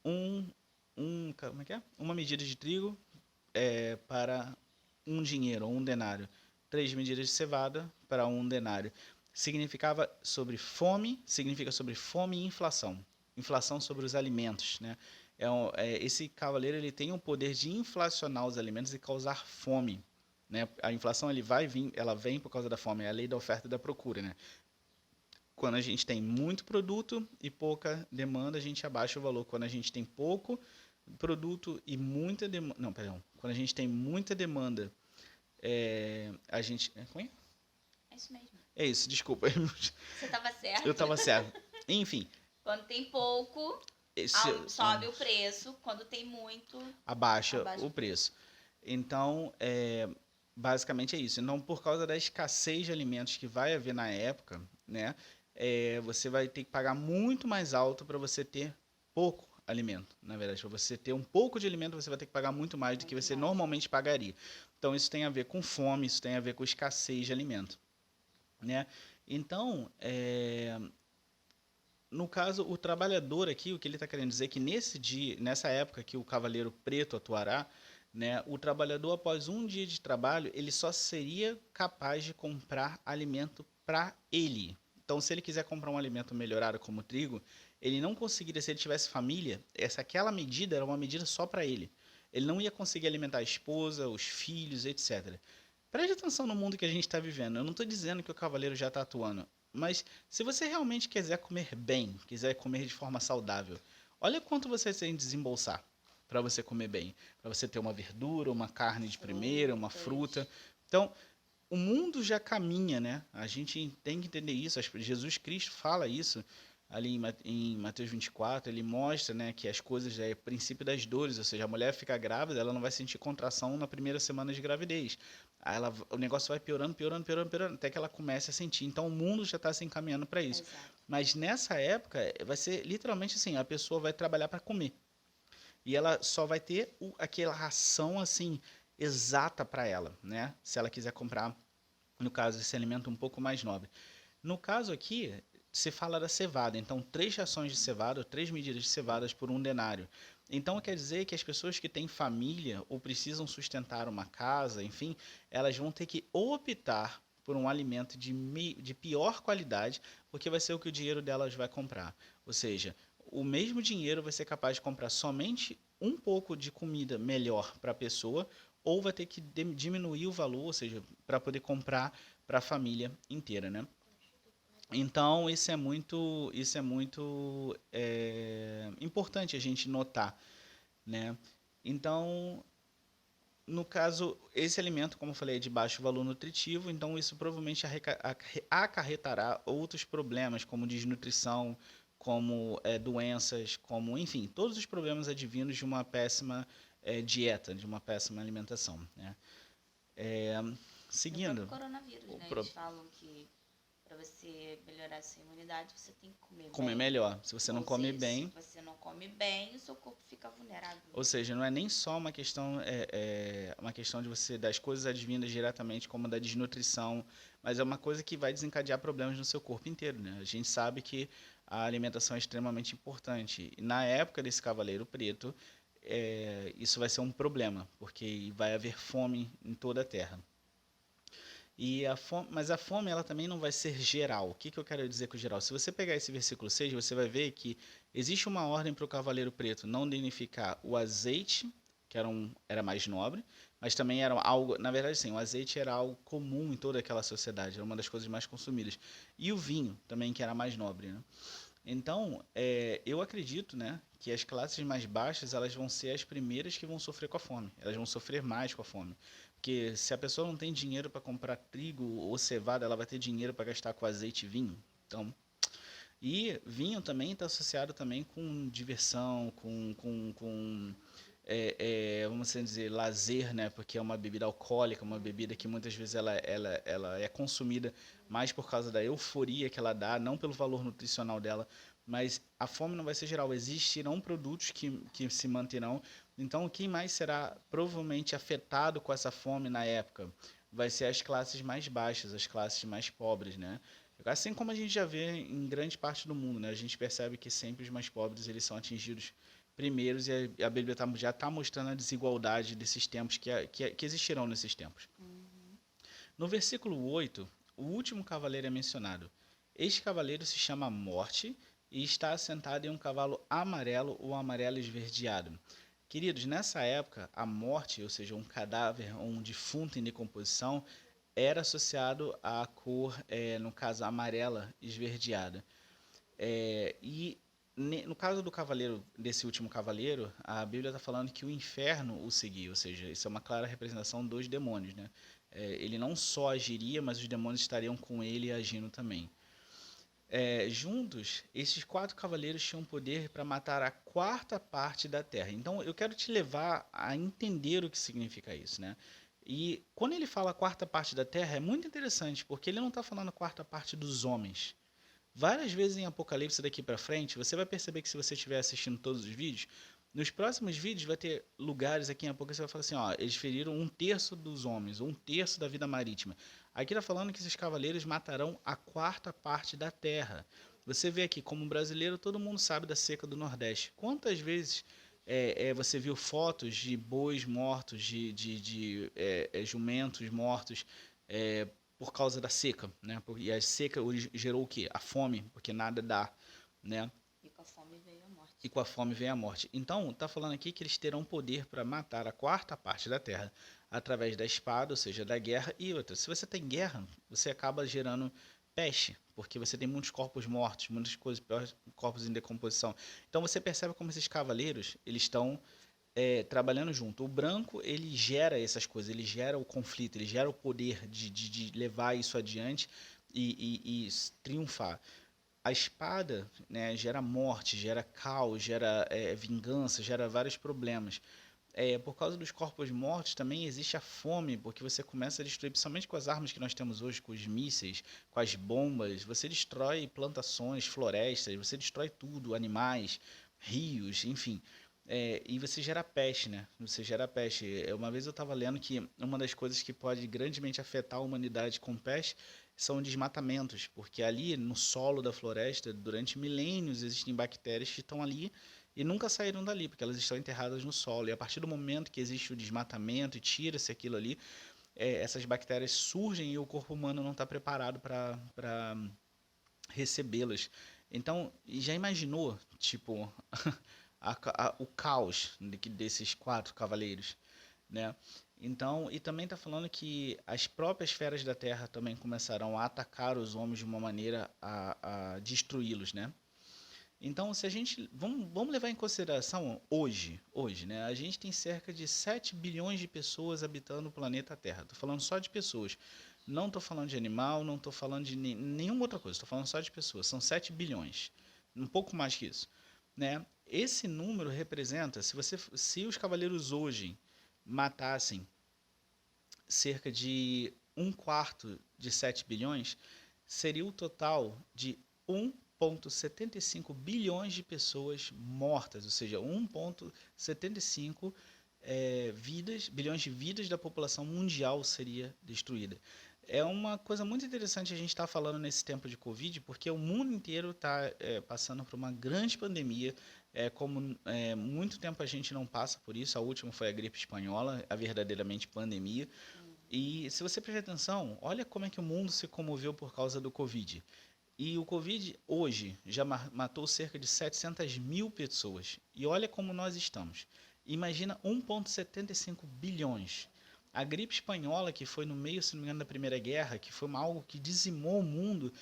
como é que é? Uma medida de trigo para um dinheiro, ou um denário. 3 medidas de cevada para um denário. Significa sobre fome e inflação. Inflação sobre os alimentos, né? Esse cavaleiro ele tem o poder de inflacionar os alimentos e causar fome, né? A inflação ela vem por causa da fome, é a lei da oferta e da procura, né? Quando a gente tem muito produto e pouca demanda, a gente abaixa o valor. Quando a gente tem pouco produto e muita demanda. Não, perdão. Quando a gente tem muita demanda, a gente. Como é? É isso mesmo. É isso, desculpa. Você estava certo. Eu estava certo. Enfim. Quando tem pouco, sobe o preço. Quando tem muito, abaixa o preço. Então, basicamente é isso. Então, por causa da escassez de alimentos que vai haver na época, né, você vai ter que pagar muito mais alto para você ter pouco alimento. Na verdade, para você ter um pouco de alimento, você vai ter que pagar muito mais do que você normalmente pagaria. Então, isso tem a ver com fome, isso tem a ver com escassez de alimento, né? Então, no caso, o trabalhador aqui, o que ele está querendo dizer é que nessa época que o cavaleiro preto atuará, né, o trabalhador, após um dia de trabalho, ele só seria capaz de comprar alimento para ele. Então, se ele quiser comprar um alimento melhorado como trigo, ele não conseguiria, se ele tivesse família, aquela medida era uma medida só para ele. Ele não ia conseguir alimentar a esposa, os filhos, etc. Preste atenção no mundo que a gente está vivendo. Eu não estou dizendo que o cavaleiro já está atuando, mas se você realmente quiser comer bem, quiser comer de forma saudável, olha quanto você tem que desembolsar para você comer bem, para você ter uma verdura, uma carne de primeira, uma fruta. Então, o mundo já caminha, né? A gente tem que entender isso. Jesus Cristo fala isso ali em Mateus 24. Ele mostra, né, que as coisas é o princípio das dores, ou seja, a mulher fica grávida, ela não vai sentir contração na primeira semana de gravidez. Aí o negócio vai piorando, até que ela comece a sentir. Então, o mundo já está se encaminhando para isso. Exato. Mas nessa época, vai ser literalmente assim, a pessoa vai trabalhar para comer. E ela só vai ter aquela ração, assim, exata para ela, né? Se ela quiser comprar, no caso, esse alimento um pouco mais nobre. No caso aqui, se fala da cevada. Então, 3 rações de cevada, 3 medidas de cevadas por um denário. Então, quer dizer que as pessoas que têm família ou precisam sustentar uma casa, enfim, elas vão ter que optar por um alimento de pior qualidade, porque vai ser o que o dinheiro delas vai comprar. Ou seja, o mesmo dinheiro vai ser capaz de comprar somente um pouco de comida melhor para a pessoa, ou vai ter que diminuir o valor, ou seja, para poder comprar para a família inteira, né? Então, isso é muito importante a gente notar, né? Então, no caso, esse alimento, como eu falei, é de baixo valor nutritivo, então isso provavelmente acarretará outros problemas, como desnutrição, como doenças, como, enfim, todos os problemas advindos de uma péssima dieta, de uma péssima alimentação, né? Seguindo. No próprio coronavírus, né? Eles falam que para você melhorar a sua imunidade, você tem que comer bem. Melhor. Se você não come bem... Se você não come bem, o seu corpo fica vulnerável. Ou seja, não é nem só uma questão, uma questão de você das coisas advindas diretamente, como da desnutrição, mas é uma coisa que vai desencadear problemas no seu corpo inteiro, né? A gente sabe que a alimentação é extremamente importante. E na época desse Cavaleiro Preto, isso vai ser um problema, porque vai haver fome em toda a terra. Mas a fome ela também não vai ser geral. O que, que eu quero dizer com geral? Se você pegar esse versículo 6, você vai ver que existe uma ordem para o cavaleiro preto não danificar o azeite, que era mais nobre, mas também era algo, na verdade sim, o azeite era algo comum em toda aquela sociedade, era uma das coisas mais consumidas. E o vinho também, que era mais nobre, né? Então, eu acredito, né, que as classes mais baixas elas vão ser as primeiras que vão sofrer com a fome. Elas vão sofrer mais com a fome. Porque se a pessoa não tem dinheiro para comprar trigo ou cevada, ela vai ter dinheiro para gastar com azeite e vinho. Então, e vinho também está associado também com diversão, vamos assim dizer, lazer, né? Porque é uma bebida alcoólica, uma bebida que muitas vezes ela é consumida mais por causa da euforia que ela dá, não pelo valor nutricional dela, mas a fome não vai ser geral. Existirão produtos que se manterão. Então, quem mais será provavelmente afetado com essa fome na época? Vai ser as classes mais baixas, as classes mais pobres, né? Assim como a gente já vê em grande parte do mundo, né? A gente percebe que sempre os mais pobres eles são atingidos primeiros e a Bíblia já está mostrando a desigualdade desses tempos que existirão nesses tempos. Uhum. No versículo 8, o último cavaleiro é mencionado. Este cavaleiro se chama Morte e está assentado em um cavalo amarelo ou amarelo esverdeado. Queridos, nessa época, a morte, ou seja, um cadáver ou um defunto em decomposição, era associado à cor, no caso, amarela esverdeada. E no caso do cavaleiro, desse último cavaleiro, a Bíblia está falando que o inferno o seguia, ou seja, isso é uma clara representação dos demônios, né? Ele não só agiria, mas os demônios estariam com ele agindo também. Juntos, esses 4 cavaleiros tinham poder para matar a quarta parte da terra. Então, eu quero te levar a entender o que significa isso, né? E quando ele fala quarta parte da terra, é muito interessante, porque ele não está falando quarta parte dos homens. Várias vezes em Apocalipse daqui para frente, você vai perceber que se você estiver assistindo todos os vídeos, nos próximos vídeos vai ter lugares aqui em Apocalipse que vai falar assim, ó, eles feriram 1/3 dos homens, 1/3 da vida marítima. Aqui está falando que esses cavaleiros matarão a quarta parte da terra. Você vê aqui, como brasileiro, todo mundo sabe da seca do Nordeste. Quantas vezes você viu fotos de bois mortos, de jumentos mortos, por causa da seca, né? E a seca gerou o quê? A fome, porque nada dá, né? E com a fome veio a morte. E com a fome vem a morte. Então, está falando aqui que eles terão poder para matar a quarta parte da terra através da espada, ou seja, da guerra e outra. Se você tem guerra, você acaba gerando peste, porque você tem muitos corpos mortos, muitas coisas, corpos em decomposição. Então, você percebe como esses cavaleiros, eles estão trabalhando junto. O branco, ele gera essas coisas, ele gera o conflito, ele gera o poder de levar isso adiante e triunfar. A espada, né, gera morte, gera caos, gera vingança, gera vários problemas. Por causa dos corpos mortos também existe a fome, porque você começa a destruir, principalmente com as armas que nós temos hoje, com os mísseis, com as bombas, você destrói plantações, florestas, você destrói tudo, animais, rios, enfim. E você gera peste, né? Você gera peste. Uma vez eu estava lendo que uma das coisas que pode grandemente afetar a humanidade com peste são desmatamentos, porque ali no solo da floresta, durante milênios, existem bactérias que estão ali e nunca saíram dali, porque elas estão enterradas no solo. E a partir do momento que existe o desmatamento e tira-se aquilo ali, essas bactérias surgem e o corpo humano não está preparado para recebê-las. Então, já imaginou, tipo, o caos desses 4 cavaleiros, né? Então, e também está falando que as próprias feras da terra também começarão a atacar os homens de uma maneira a destruí-los, né? Então, se a gente vamos levar em consideração hoje, né? A gente tem cerca de 7 bilhões de pessoas habitando o planeta Terra. Estou falando só de pessoas. Não estou falando de animal, não estou falando de nenhuma outra coisa. Estou falando só de pessoas. São 7 bilhões. Um pouco mais que isso, né? Esse número representa, se os cavaleiros hoje matassem cerca de 1/4 de 7 bilhões, seria o total de 1,75 bilhões de pessoas mortas, ou seja, 1,75 bilhões de vidas da população mundial seria destruída. É uma coisa muito interessante a gente estar falando nesse tempo de Covid, porque o mundo inteiro está passando por uma grande pandemia. Muito tempo a gente não passa por isso. A última foi a gripe espanhola, a verdadeiramente pandemia. E se você prestar atenção, olha como é que o mundo se comoveu por causa do Covid. E o Covid hoje já matou cerca de 700 mil pessoas. E olha como nós estamos. Imagina 1,75 bilhões. A gripe espanhola, que foi no meio, se não me engano, da Primeira Guerra, que foi algo que dizimou o mundo,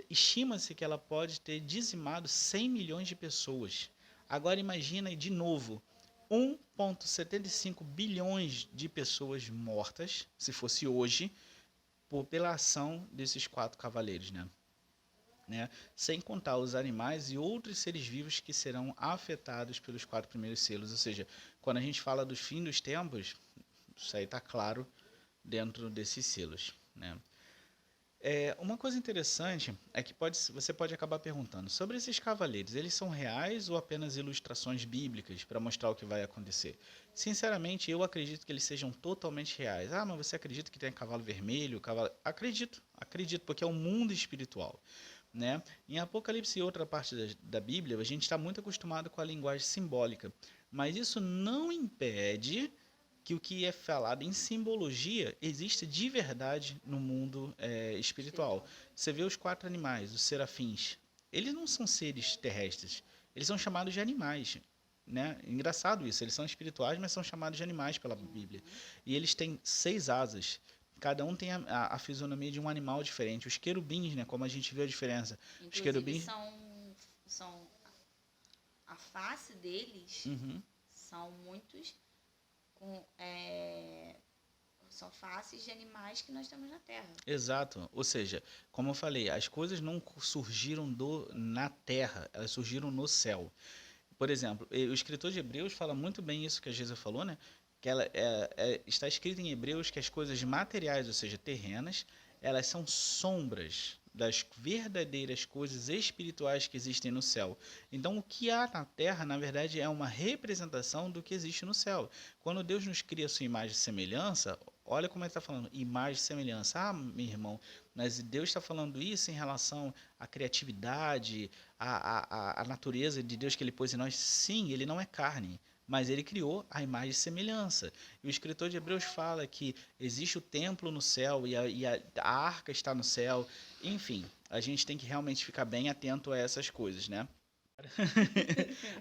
estima-se que ela pode ter dizimado 100 milhões de pessoas. Agora imagina de novo 1,75 bilhões de pessoas mortas, se fosse hoje, pela ação desses quatro cavaleiros, né? Sem contar os animais e outros seres vivos que serão afetados pelos quatro primeiros selos. Ou seja, quando a gente fala do fim dos tempos, isso aí está claro dentro desses selos, né? Uma coisa interessante é que você pode acabar perguntando sobre esses cavaleiros, eles são reais ou apenas ilustrações bíblicas para mostrar o que vai acontecer? Sinceramente, eu acredito que eles sejam totalmente reais. Ah, mas você acredita que tem cavalo vermelho, cavalo... Acredito, porque é um mundo espiritual, né? Em Apocalipse e outra parte da Bíblia, a gente está muito acostumado com a linguagem simbólica, mas isso não impede que o que é falado em simbologia existe de verdade no mundo espiritual. Você vê os quatro animais, os serafins, eles não são seres terrestres, eles são chamados de animais. Né? Engraçado isso, eles são espirituais, mas são chamados de animais pela Bíblia. E eles têm 6 asas. Cada um tem a fisionomia de um animal diferente. Os querubins, né, como a gente vê a diferença. Os Inclusive, querubins. são a face deles Uhum. são muitos com, são faces de animais que nós temos na Terra. Exato. Ou seja, como eu falei, as coisas não surgiram na terra, elas surgiram no céu. Por exemplo, o escritor de Hebreus fala muito bem isso que a Geisa falou, né? Que está escrito em Hebreus que as coisas materiais, ou seja, terrenas, elas são sombras das verdadeiras coisas espirituais que existem no céu. Então, o que há na terra, na verdade, é uma representação do que existe no céu. Quando Deus nos cria a sua imagem e semelhança, olha como ele está falando, imagem e semelhança. Ah, meu irmão, mas Deus está falando isso em relação à criatividade, à natureza de Deus que ele pôs em nós. Sim, ele não é carne, mas ele criou a imagem e semelhança. E o escritor de Hebreus fala que existe o templo no céu a arca está no céu. Enfim, a gente tem que realmente ficar bem atento a essas coisas, né?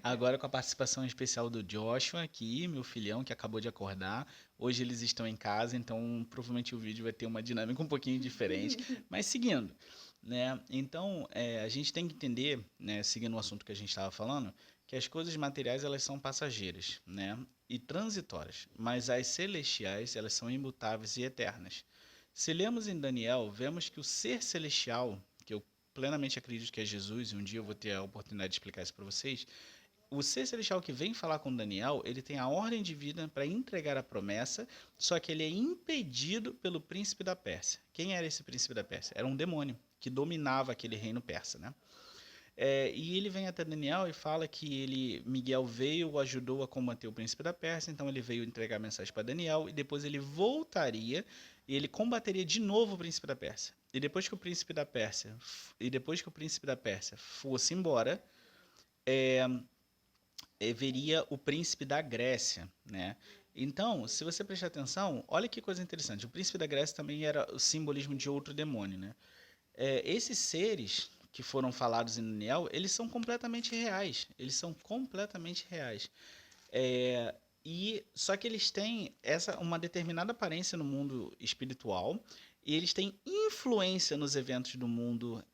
Agora com a participação especial do Joshua aqui, meu filhão que acabou de acordar. Hoje eles estão em casa, então provavelmente o vídeo vai ter uma dinâmica um pouquinho diferente. Mas seguindo, né? Então a gente tem que entender, né, seguindo o assunto que a gente estava falando, que as coisas materiais elas são passageiras, né, e transitórias, mas as celestiais elas são imutáveis e eternas. Se lemos em Daniel, vemos que o ser celestial, que eu plenamente acredito que é Jesus, e um dia eu vou ter a oportunidade de explicar isso para vocês, o ser celestial que vem falar com Daniel, ele tem a ordem de vida para entregar a promessa, só que ele é impedido pelo príncipe da Pérsia. Quem era esse príncipe da Pérsia? Era um demônio que dominava aquele reino persa, né? E ele vem até Daniel e fala que Miguel veio, o ajudou a combater o príncipe da Pérsia, então ele veio entregar a mensagem para Daniel e depois ele voltaria e ele combateria de novo o príncipe da Pérsia. Depois que o príncipe da Pérsia fosse embora, veria o príncipe da Grécia, né? Então, se você prestar atenção, olha que coisa interessante. O príncipe da Grécia também era o simbolismo de outro demônio, né? Esses seres que foram falados em Daniel, eles são completamente reais. Eles são completamente reais. Só que eles têm uma determinada aparência no mundo espiritual e eles têm influência nos eventos do mundo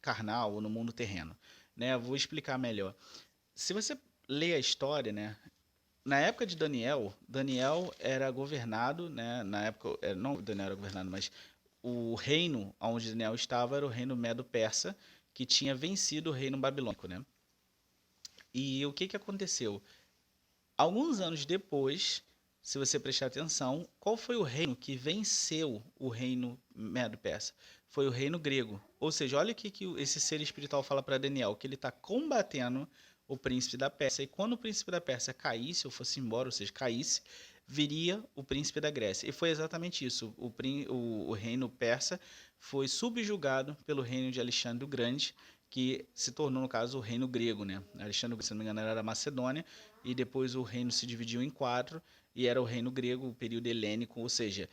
carnal ou no mundo terreno, né? Vou explicar melhor. Se você lê a história, né? Na época de Daniel, Daniel era governado, né? Na época, não Daniel era governado, mas o reino onde Daniel estava era o reino Medo-Persa, que tinha vencido o reino babilônico, né? E o que aconteceu? Alguns anos depois, se você prestar atenção, qual foi o reino que venceu o reino Medo-Persa? Foi o reino grego. Ou seja, olha o que esse ser espiritual fala para Daniel, que ele está combatendo o príncipe da Pérsia. E quando o príncipe da Pérsia caísse, ou fosse embora, ou seja, caísse, viria o príncipe da Grécia. E foi exatamente isso. O reino persa foi subjugado pelo reino de Alexandre o Grande, que se tornou, no caso, o reino grego, né? Alexandre, se não me engano, era da Macedônia, e depois o reino se dividiu em quatro, e era o reino grego, o período helênico, ou seja,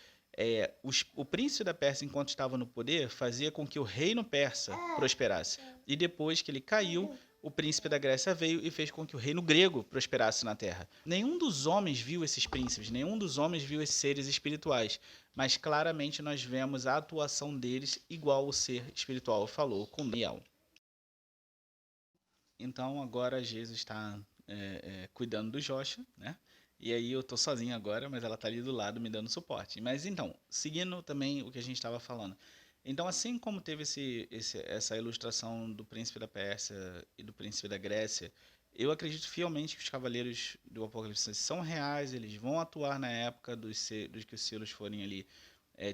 o príncipe da Pérsia, enquanto estava no poder, fazia com que o reino persa prosperasse. E depois que ele caiu, o príncipe da Grécia veio e fez com que o reino grego prosperasse na terra. Nenhum dos homens viu esses príncipes, nenhum dos homens viu esses seres espirituais, mas claramente nós vemos a atuação deles igual o ser espiritual falou com Daniel. Então agora Jesus está cuidando do Joshua, né? E aí eu tô sozinho agora, mas ela tá ali do lado me dando suporte. Mas então, seguindo também o que a gente estava falando. Então, assim como teve essa ilustração do príncipe da Pérsia e do príncipe da Grécia, eu acredito fielmente que os cavaleiros do Apocalipse são reais, eles vão atuar na época dos que os selos forem ali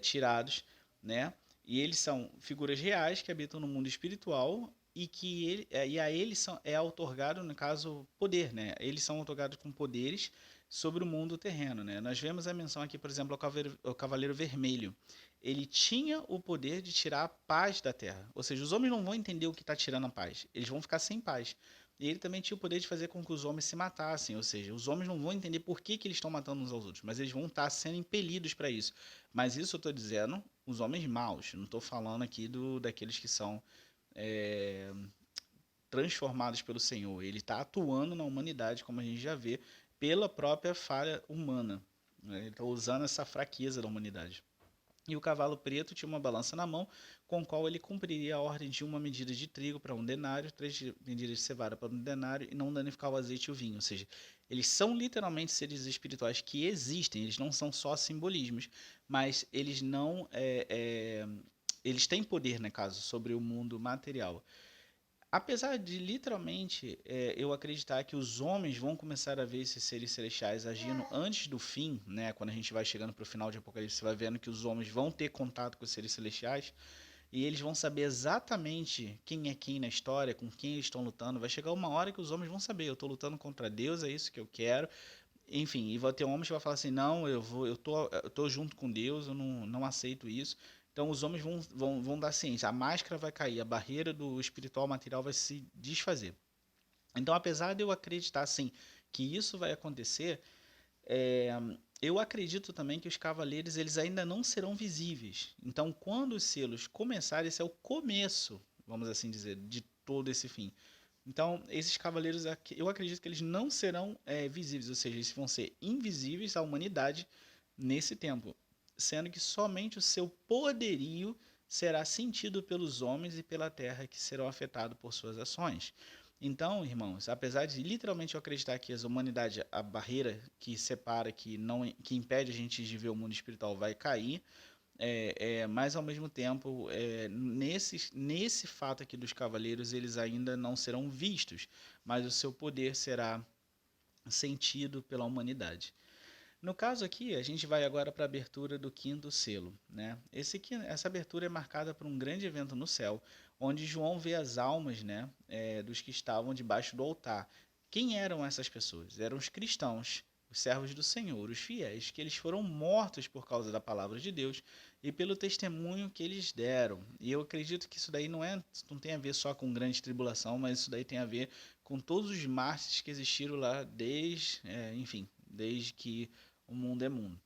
tirados, né? E eles são figuras reais que habitam no mundo espiritual e que a eles é outorgado, no caso, poder, né? Eles são outorgados com poderes sobre o mundo terreno, né? Nós vemos a menção aqui, por exemplo, ao Cavaleiro Vermelho. Ele tinha o poder de tirar a paz da terra. Ou seja, os homens não vão entender o que está tirando a paz. Eles vão ficar sem paz. E ele também tinha o poder de fazer com que os homens se matassem. Ou seja, os homens não vão entender por que eles estão matando uns aos outros, mas eles vão estar sendo impelidos para isso. Mas isso eu estou dizendo os homens maus. Não estou falando aqui daqueles que são transformados pelo Senhor. Ele está atuando na humanidade, como a gente já vê, pela própria falha humana. Ele está usando essa fraqueza da humanidade. E o cavalo preto tinha uma balança na mão, com a qual ele cumpriria a ordem de uma medida de trigo para um denário, 3 medidas de cevada para um denário, e não danificar o azeite e o vinho. Ou seja, eles são literalmente seres espirituais que existem, eles não são só simbolismos, mas eles não. Eles têm poder, no caso, sobre o mundo material. Apesar de literalmente eu acreditar que os homens vão começar a ver esses seres celestiais agindo antes do fim, né? Quando a gente vai chegando para o final de Apocalipse, você vai vendo que os homens vão ter contato com os seres celestiais e eles vão saber exatamente quem é quem na história, com quem eles estão lutando. Vai chegar uma hora que os homens vão saber, eu estou lutando contra Deus, é isso que eu quero. Enfim, e vai ter homens que vão falar assim, não, eu tô junto com Deus, eu não aceito isso. Então os homens vão dar ciência, a máscara vai cair, a barreira do espiritual material vai se desfazer. Então, apesar de eu acreditar, sim, que isso vai acontecer, eu acredito também que os cavaleiros eles ainda não serão visíveis. Então, quando os selos começarem, esse é o começo, vamos assim dizer, de todo esse fim. Então, esses cavaleiros, eu acredito que eles não serão visíveis, ou seja, eles vão ser invisíveis à humanidade nesse tempo, sendo que somente o seu poderio será sentido pelos homens e pela terra que serão afetados por suas ações. Então, irmãos, apesar de literalmente eu acreditar que a humanidade, a barreira que separa, que impede a gente de ver o mundo espiritual vai cair, mas ao mesmo tempo, nesse fato aqui dos cavaleiros, eles ainda não serão vistos, mas o seu poder será sentido pela humanidade. No caso aqui, a gente vai agora para a abertura do quinto selo, né? Essa abertura é marcada por um grande evento no céu, onde João vê as almas, né, dos que estavam debaixo do altar. Quem eram essas pessoas? Eram os cristãos, os servos do Senhor, os fiéis, que eles foram mortos por causa da palavra de Deus e pelo testemunho que eles deram. E eu acredito que isso daí não tem a ver só com grande tribulação, mas isso daí tem a ver com todos os mártires que existiram lá desde que o mundo é mundo,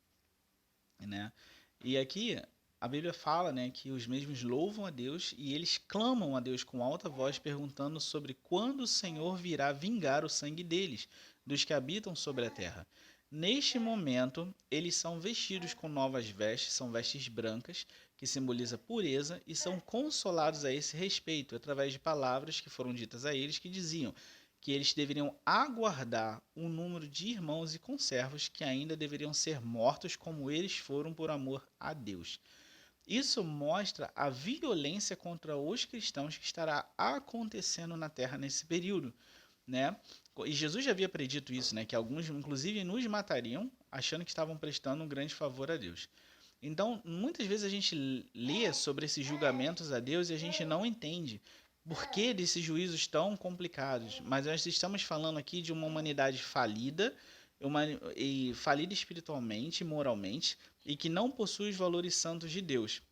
né? E aqui a Bíblia fala, né, que os mesmos louvam a Deus e eles clamam a Deus com alta voz, perguntando sobre quando o Senhor virá vingar o sangue deles, dos que habitam sobre a terra. Neste momento, eles são vestidos com novas vestes, são vestes brancas, que simboliza pureza, e são consolados a esse respeito, através de palavras que foram ditas a eles, que diziam que eles deveriam aguardar um número de irmãos e conservos que ainda deveriam ser mortos como eles foram por amor a Deus. Isso mostra a violência contra os cristãos que estará acontecendo na terra nesse período, né? E Jesus já havia predito isso, né? Que alguns, inclusive, nos matariam, achando que estavam prestando um grande favor a Deus. Então, muitas vezes a gente lê sobre esses julgamentos a Deus e a gente não entende por que desses juízos tão complicados. Mas nós estamos falando aqui de uma humanidade falida e falida espiritualmente e moralmente, e que não possui os valores santos de Deus,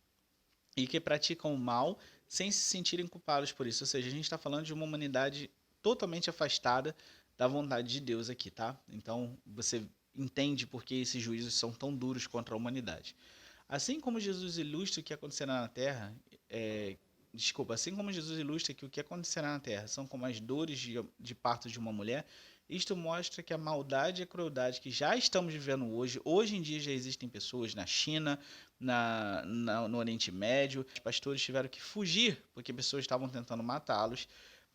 e que praticam o mal sem se sentirem culpados por isso. Ou seja, a gente está falando de uma humanidade totalmente afastada da vontade de Deus aqui, tá? Então você entende por que esses juízos são tão duros contra a humanidade. Assim como Jesus ilustra o que acontecerá na Terra, assim como Jesus ilustra que o que acontecerá na Terra são como as dores de parto de uma mulher, isto mostra que a maldade e a crueldade que já estamos vivendo hoje em dia já existem pessoas na China, no Oriente Médio, os pastores tiveram que fugir porque pessoas estavam tentando matá-los.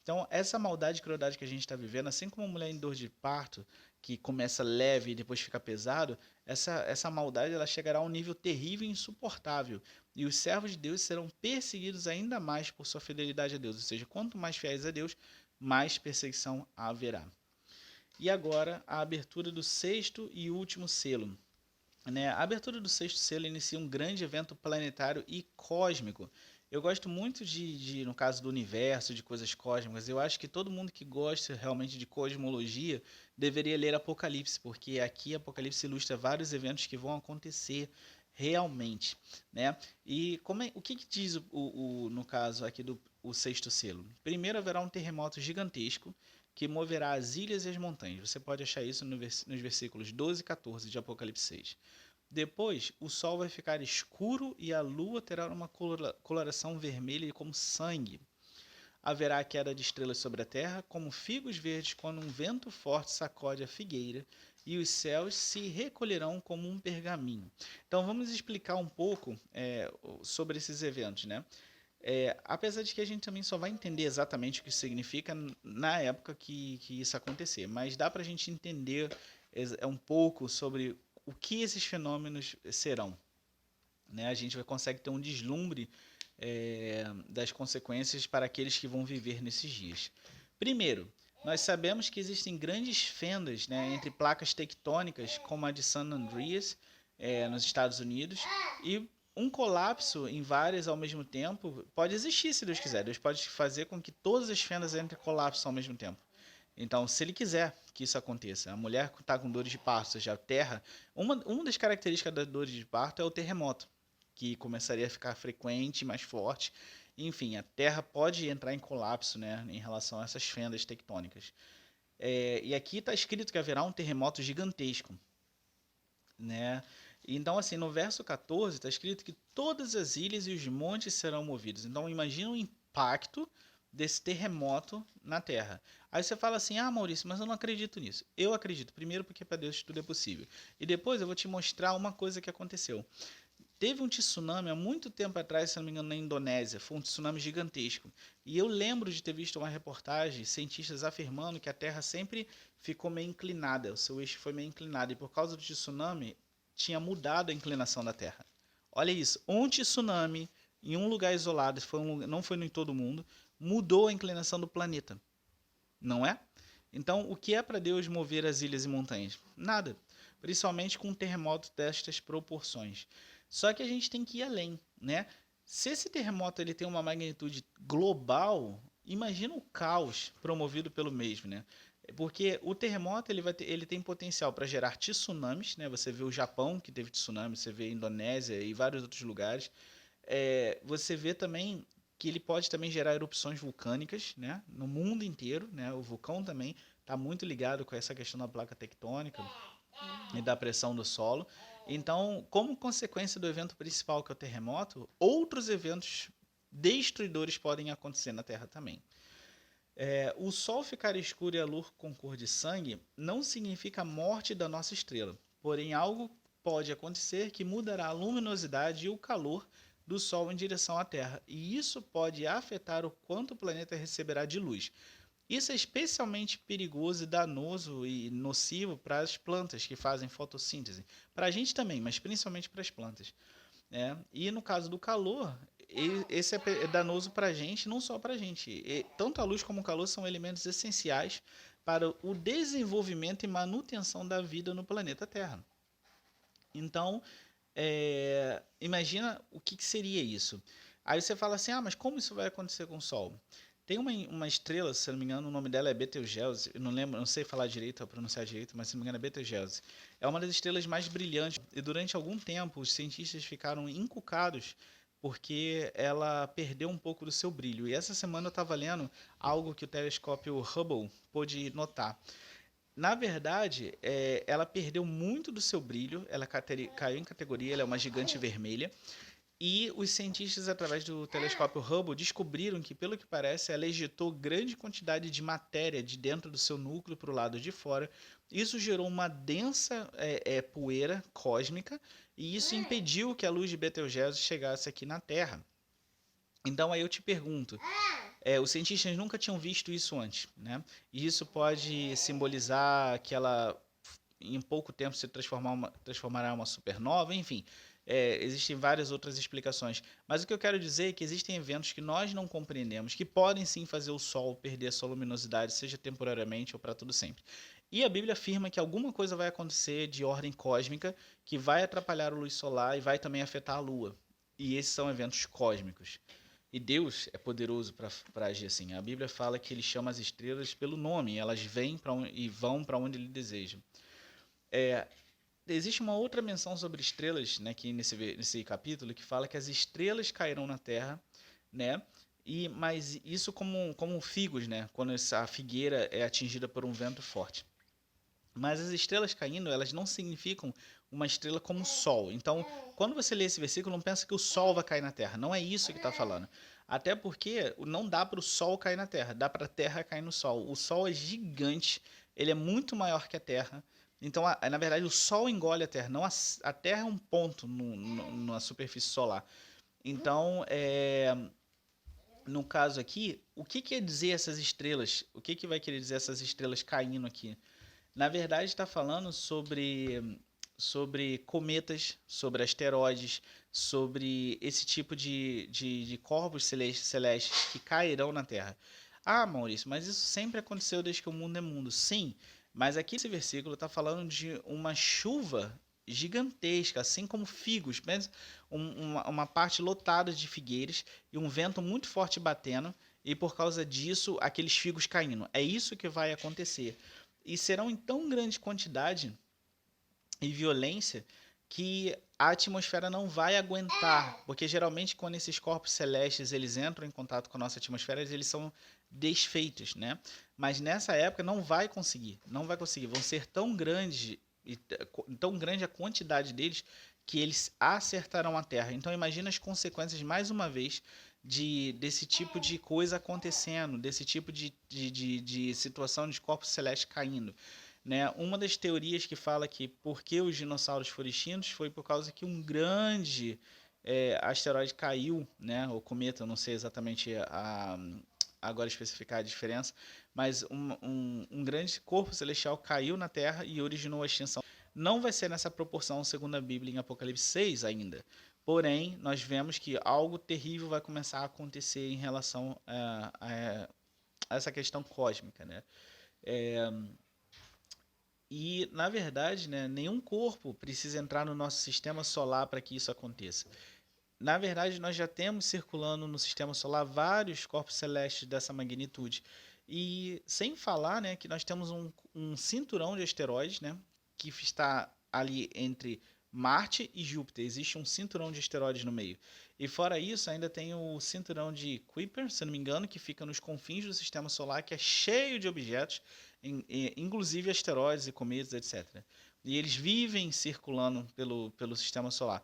Então, essa maldade e crueldade que a gente está vivendo, assim como a mulher em dor de parto, que começa leve e depois fica pesado, essa maldade ela chegará a um nível terrível e insuportável. E os servos de Deus serão perseguidos ainda mais por sua fidelidade a Deus. Ou seja, quanto mais fiéis a Deus, mais perseguição haverá. E agora, a abertura do sexto e último selo. A abertura do sexto selo inicia um grande evento planetário e cósmico. Eu gosto muito no caso do universo, de coisas cósmicas, eu acho que todo mundo que gosta realmente de cosmologia deveria ler Apocalipse, porque aqui Apocalipse ilustra vários eventos que vão acontecer realmente, né? E o que diz no caso aqui do o sexto selo? Primeiro haverá um terremoto gigantesco que moverá as ilhas e as montanhas. Você pode achar isso nos versículos 12 e 14 de Apocalipse 6. Depois, o sol vai ficar escuro e a lua terá uma coloração vermelha como sangue. Haverá a queda de estrelas sobre a terra, como figos verdes quando um vento forte sacode a figueira, e os céus se recolherão como um pergaminho. Então, vamos explicar um pouco sobre esses eventos, né? Apesar de que a gente também só vai entender exatamente o que isso significa na época que isso acontecer, mas dá para a gente entender um pouco sobre o que esses fenômenos serão. Né? A gente consegue ter um deslumbre das consequências para aqueles que vão viver nesses dias. Primeiro, nós sabemos que existem grandes fendas, né, entre placas tectônicas, como a de San Andreas, nos Estados Unidos, e um colapso em várias ao mesmo tempo pode existir, se Deus quiser. Deus pode fazer com que todas as fendas entrem em colapso ao mesmo tempo. Então, se ele quiser que isso aconteça, a mulher que está com dores de parto, ou seja, a terra, uma das características das dores de parto é o terremoto, que começaria a ficar frequente, mais forte. Enfim, a terra pode entrar em colapso, né, em relação a essas fendas tectônicas. E aqui está escrito que haverá um terremoto gigantesco, né? Então, assim, no verso 14 está escrito que todas as ilhas e os montes serão movidos. Então, imagina o impacto desse terremoto na Terra. Aí você fala assim, Maurício, mas eu não acredito nisso. Eu acredito, primeiro porque para Deus tudo é possível. E depois eu vou te mostrar uma coisa que aconteceu. Teve um tsunami há muito tempo atrás, se não me engano, na Indonésia. Foi um tsunami gigantesco. E eu lembro de ter visto uma reportagem, cientistas afirmando que a Terra sempre ficou meio inclinada, o seu eixo foi meio inclinado. E por causa do tsunami, tinha mudado a inclinação da Terra. Olha isso, um tsunami em um lugar isolado, não foi em todo mundo, mudou a inclinação do planeta. Não é? Então, o que é para Deus mover as ilhas e montanhas? Nada. Principalmente com um terremoto destas proporções. Só que a gente tem que ir além, né? Se esse terremoto ele tem uma magnitude global, imagina o caos promovido pelo mesmo, né? Porque o terremoto ele tem potencial para gerar tsunamis, né? Você vê o Japão que teve tsunami, você vê a Indonésia e vários outros lugares. Você vê também que ele pode também gerar erupções vulcânicas, né? No mundo inteiro, né? O vulcão também está muito ligado com essa questão da placa tectônica e da pressão do solo. Então, como consequência do evento principal, que é o terremoto, outros eventos destruidores podem acontecer na Terra também. O Sol ficar escuro e a Lua com cor de sangue não significa a morte da nossa estrela, porém algo pode acontecer que mudará a luminosidade e o calor do Sol em direção à Terra, e isso pode afetar o quanto o planeta receberá de luz. Isso é especialmente perigoso e danoso e nocivo para as plantas que fazem fotossíntese. Para a gente também, mas principalmente para as plantas. E no caso do calor, esse é danoso para a gente, não só para a gente. Tanto a luz como o calor são elementos essenciais para o desenvolvimento e manutenção da vida no planeta Terra. Então, imagina o que seria isso. Aí você fala assim, mas como isso vai acontecer com o Sol? Tem uma estrela, se eu não me engano, o nome dela é Betelgeuse. Eu não lembro, não sei falar direito, pronunciar direito, mas se não me engano é Betelgeuse. É uma das estrelas mais brilhantes e durante algum tempo os cientistas ficaram encucados porque ela perdeu um pouco do seu brilho. E essa semana eu estava lendo algo que o telescópio Hubble pôde notar. Na verdade, ela perdeu muito do seu brilho, ela caiu em categoria, ela é uma gigante vermelha. E os cientistas, através do telescópio Hubble, descobriram que, pelo que parece, ela ejetou grande quantidade de matéria de dentro do seu núcleo para o lado de fora. Isso gerou uma densa poeira cósmica e isso impediu que a luz de Betelgeuse chegasse aqui na Terra. Então aí eu te pergunto, os cientistas nunca tinham visto isso antes, né? E isso pode simbolizar que ela em pouco tempo se transformará em uma supernova, enfim. Existem várias outras explicações. Mas o que eu quero dizer é que existem eventos que nós não compreendemos, que podem sim fazer o Sol perder a sua luminosidade, seja temporariamente ou para todo sempre. E a Bíblia afirma que alguma coisa vai acontecer de ordem cósmica que vai atrapalhar a luz solar e vai também afetar a Lua. E esses são eventos cósmicos. E Deus é poderoso para agir assim. A Bíblia fala que ele chama as estrelas pelo nome, elas vêm e vão para onde ele deseja. Existe uma outra menção sobre estrelas, né, que nesse capítulo, que fala que as estrelas cairão na terra, né? Mas isso como figos, né? Quando a figueira é atingida por um vento forte. Mas as estrelas caindo, elas não significam uma estrela como o Sol. Então, quando você lê esse versículo, não pensa que o Sol vai cair na Terra. Não é isso que está falando. Até porque não dá para o Sol cair na Terra, dá para a Terra cair no Sol. O Sol é gigante, ele é muito maior que a Terra. Então, na verdade, o Sol engole a Terra. Não a Terra é um ponto na superfície solar. Então, no caso aqui, o que quer dizer essas estrelas? O que vai querer dizer essas estrelas caindo aqui? Na verdade, está falando sobre cometas, sobre asteroides, sobre esse tipo de corpos celestes que cairão na Terra. Ah, Maurício, mas isso sempre aconteceu desde que o mundo é mundo. Sim, mas aqui esse versículo está falando de uma chuva gigantesca, assim como figos, uma parte lotada de figueiras e um vento muito forte batendo, e por causa disso, aqueles figos caindo. É isso que vai acontecer. E serão em tão grande quantidade e violência que a atmosfera não vai aguentar, porque geralmente quando esses corpos celestes eles entram em contato com a nossa atmosfera, eles são desfeitos, né? Mas nessa época não vai conseguir, vão ser tão grandes e tão grande a quantidade deles que eles acertarão a Terra. Então imagina as consequências mais uma vez desse tipo de coisa acontecendo, desse tipo de situação de corpos celestes caindo. Né? Uma das teorias que fala que por que os dinossauros foram extintos foi por causa que um grande asteroide caiu, né? O cometa, não sei exatamente agora especificar a diferença, mas um grande corpo celestial caiu na Terra e originou a extinção. Não vai ser nessa proporção, segundo a Bíblia, em Apocalipse 6 ainda. Porém, nós vemos que algo terrível vai começar a acontecer em relação a essa questão cósmica, né? E, na verdade, né, nenhum corpo precisa entrar no nosso sistema solar para que isso aconteça. Na verdade, nós já temos circulando no sistema solar vários corpos celestes dessa magnitude. E sem falar, né, que nós temos um cinturão de asteroides, né, que está ali entre Marte e Júpiter. Existe um cinturão de asteroides no meio. E fora isso, ainda tem o cinturão de Kuiper, se não me engano, que fica nos confins do sistema solar, que é cheio de objetos, inclusive asteroides e cometas, etc. E eles vivem circulando pelo sistema solar.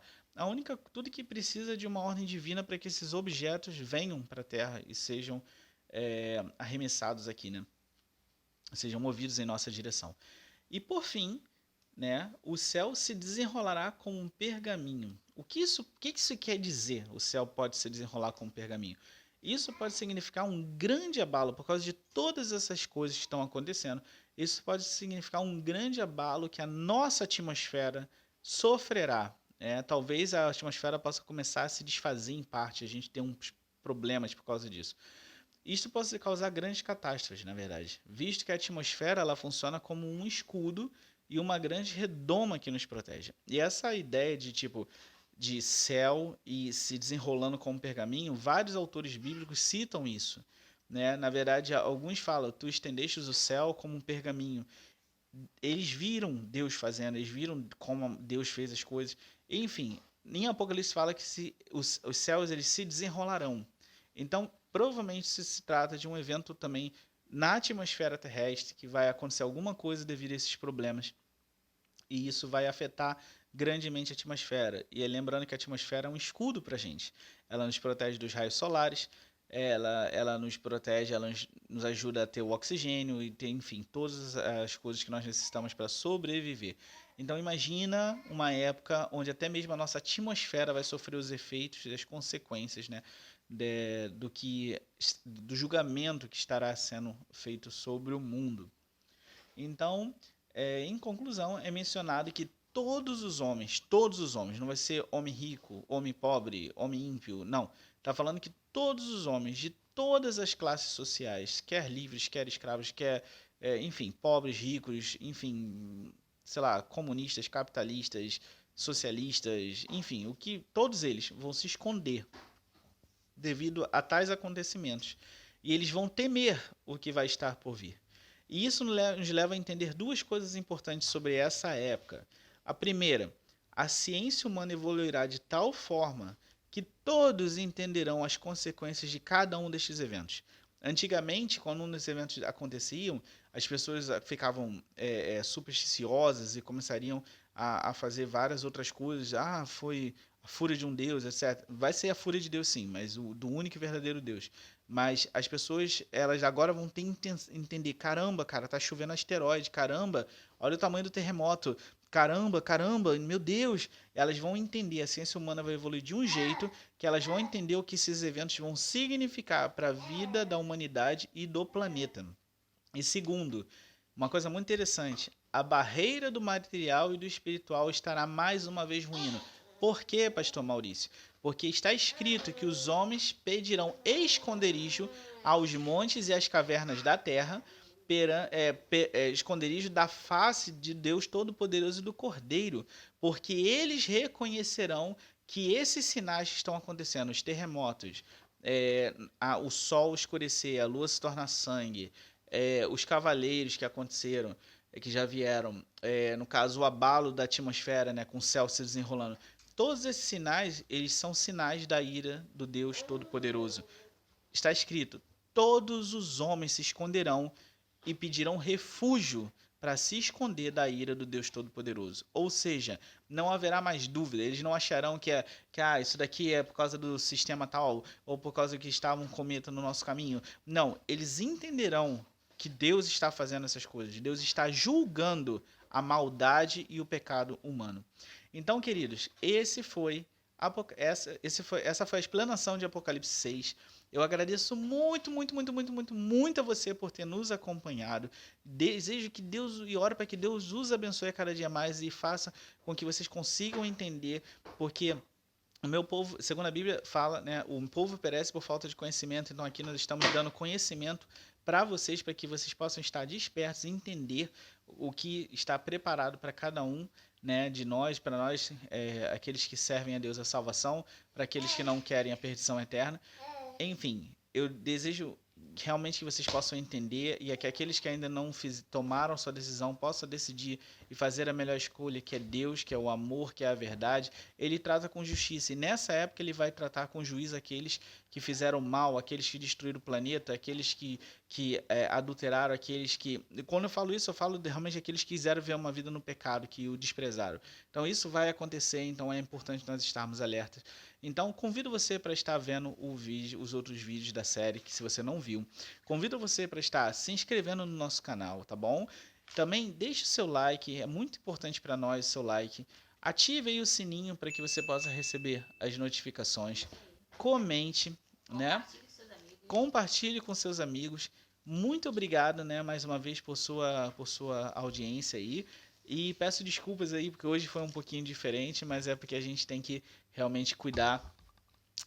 Tudo que precisa de uma ordem divina para que esses objetos venham para a Terra e sejam arremessados aqui, né? Sejam movidos em nossa direção. E por fim, né, o céu se desenrolará como um pergaminho. O que isso quer dizer? O céu pode se desenrolar como um pergaminho. Isso pode significar um grande abalo por causa de todas essas coisas que estão acontecendo. Isso pode significar um grande abalo que a nossa atmosfera sofrerá. Talvez a atmosfera possa começar a se desfazer em parte, a gente tem uns problemas por causa disso. Isso pode causar grandes catástrofes, na verdade, visto que a atmosfera ela funciona como um escudo e uma grande redoma que nos protege. E essa ideia de céu e se desenrolando como um pergaminho, vários autores bíblicos citam isso. né? Na verdade, alguns falam, tu estendestes o céu como um pergaminho. Eles viram Deus fazendo, eles viram como Deus fez as coisas. Enfim, em Apocalipse fala que os céus eles se desenrolarão. Então, provavelmente se trata de um evento também na atmosfera terrestre, que vai acontecer alguma coisa devido a esses problemas. E isso vai afetar grandemente a atmosfera. E lembrando que a atmosfera é um escudo para a gente. Ela nos protege dos raios solares, ela nos protege, ela nos ajuda a ter o oxigênio e ter, enfim, todas as coisas que nós necessitamos para sobreviver. Então imagina uma época onde até mesmo a nossa atmosfera vai sofrer os efeitos e as consequências, né, do julgamento que estará sendo feito sobre o mundo. Então, em conclusão, é mencionado que todos os homens, não vai ser homem rico, homem pobre, homem ímpio, não. Está falando que todos os homens de todas as classes sociais, quer livres, quer escravos, quer, enfim, pobres, ricos, enfim, sei lá, comunistas, capitalistas, socialistas, enfim, o que todos eles vão se esconder devido a tais acontecimentos. E eles vão temer o que vai estar por vir. E isso nos leva a entender duas coisas importantes sobre essa época. A primeira, a ciência humana evoluirá de tal forma que todos entenderão as consequências de cada um destes eventos. Antigamente, quando um desses eventos aconteciam, as pessoas ficavam supersticiosas e começariam a fazer várias outras coisas. Ah, foi a fúria de um Deus, etc. Vai ser a fúria de Deus, sim, mas do único e verdadeiro Deus. Mas as pessoas, elas agora vão ter entender, caramba, cara, tá chovendo asteroide, caramba, olha o tamanho do terremoto, caramba, meu Deus. Elas vão entender, a ciência humana vai evoluir de um jeito que elas vão entender o que esses eventos vão significar para a vida da humanidade e do planeta. E segundo, uma coisa muito interessante, a barreira do material e do espiritual estará mais uma vez ruindo. Por quê, pastor Maurício? Porque está escrito que os homens pedirão esconderijo aos montes e às cavernas da terra, esconderijo da face de Deus Todo-Poderoso e do Cordeiro, porque eles reconhecerão que esses sinais que estão acontecendo, os terremotos, o sol escurecer, a lua se tornar sangue, os cavaleiros que aconteceram, que já vieram, no caso o abalo da atmosfera, né, com o céu se desenrolando, todos esses sinais, eles são sinais da ira do Deus Todo-Poderoso. Está escrito, todos os homens se esconderão e pedirão refúgio para se esconder da ira do Deus Todo-Poderoso. Ou seja, não haverá mais dúvida. Eles não acharão que isso daqui é por causa do sistema tal, ou por causa que estava um cometa no nosso caminho. Não, eles entenderão que Deus está fazendo essas coisas. Deus está julgando a maldade e o pecado humano. Então, queridos, essa foi a explanação de Apocalipse 6. Eu agradeço muito a você por ter nos acompanhado. Desejo que Deus e oro para que Deus os abençoe a cada dia mais e faça com que vocês consigam entender, porque o meu povo, segundo a Bíblia, fala, né, o povo perece por falta de conhecimento. Então aqui nós estamos dando conhecimento para vocês, para que vocês possam estar despertos e entender o que está preparado para cada um, né, de nós, para nós, aqueles que servem a Deus a salvação, para aqueles que não querem a perdição eterna. Enfim, eu desejo realmente que vocês possam entender e que aqueles que ainda não tomaram sua decisão possam decidir e fazer a melhor escolha, que é Deus, que é o amor, que é a verdade. Ele trata com justiça e nessa época ele vai tratar com juízo aqueles que fizeram mal, aqueles que destruíram o planeta, aqueles que adulteraram, aqueles que... Quando eu falo isso, eu falo realmente aqueles que quiseram ver uma vida no pecado, que o desprezaram. Então isso vai acontecer, então é importante nós estarmos alertas. Então, convido você para estar vendo os outros vídeos da série, que se você não viu, convido você para estar se inscrevendo no nosso canal, tá bom? Também deixe o seu like, é muito importante para nós o seu like. Ative aí o sininho para que você possa receber as notificações. Comente, né? Compartilhe com seus amigos. Muito obrigado, né, mais uma vez por sua audiência aí. E peço desculpas aí, porque hoje foi um pouquinho diferente, mas é porque a gente tem que realmente cuidar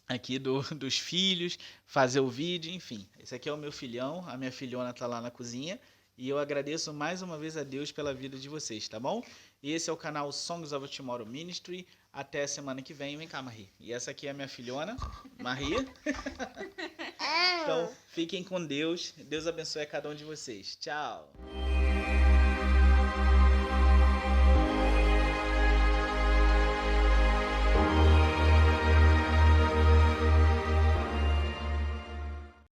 aqui dos filhos, fazer o vídeo, enfim. Esse aqui é o meu filhão, a minha filhona tá lá na cozinha. E eu agradeço mais uma vez a Deus pela vida de vocês, tá bom? E esse é o canal Songs of Tomorrow Ministry. Até semana que vem. Vem cá, Marie. E essa aqui é a minha filhona, Marie. Então, fiquem com Deus. Deus abençoe a cada um de vocês. Tchau.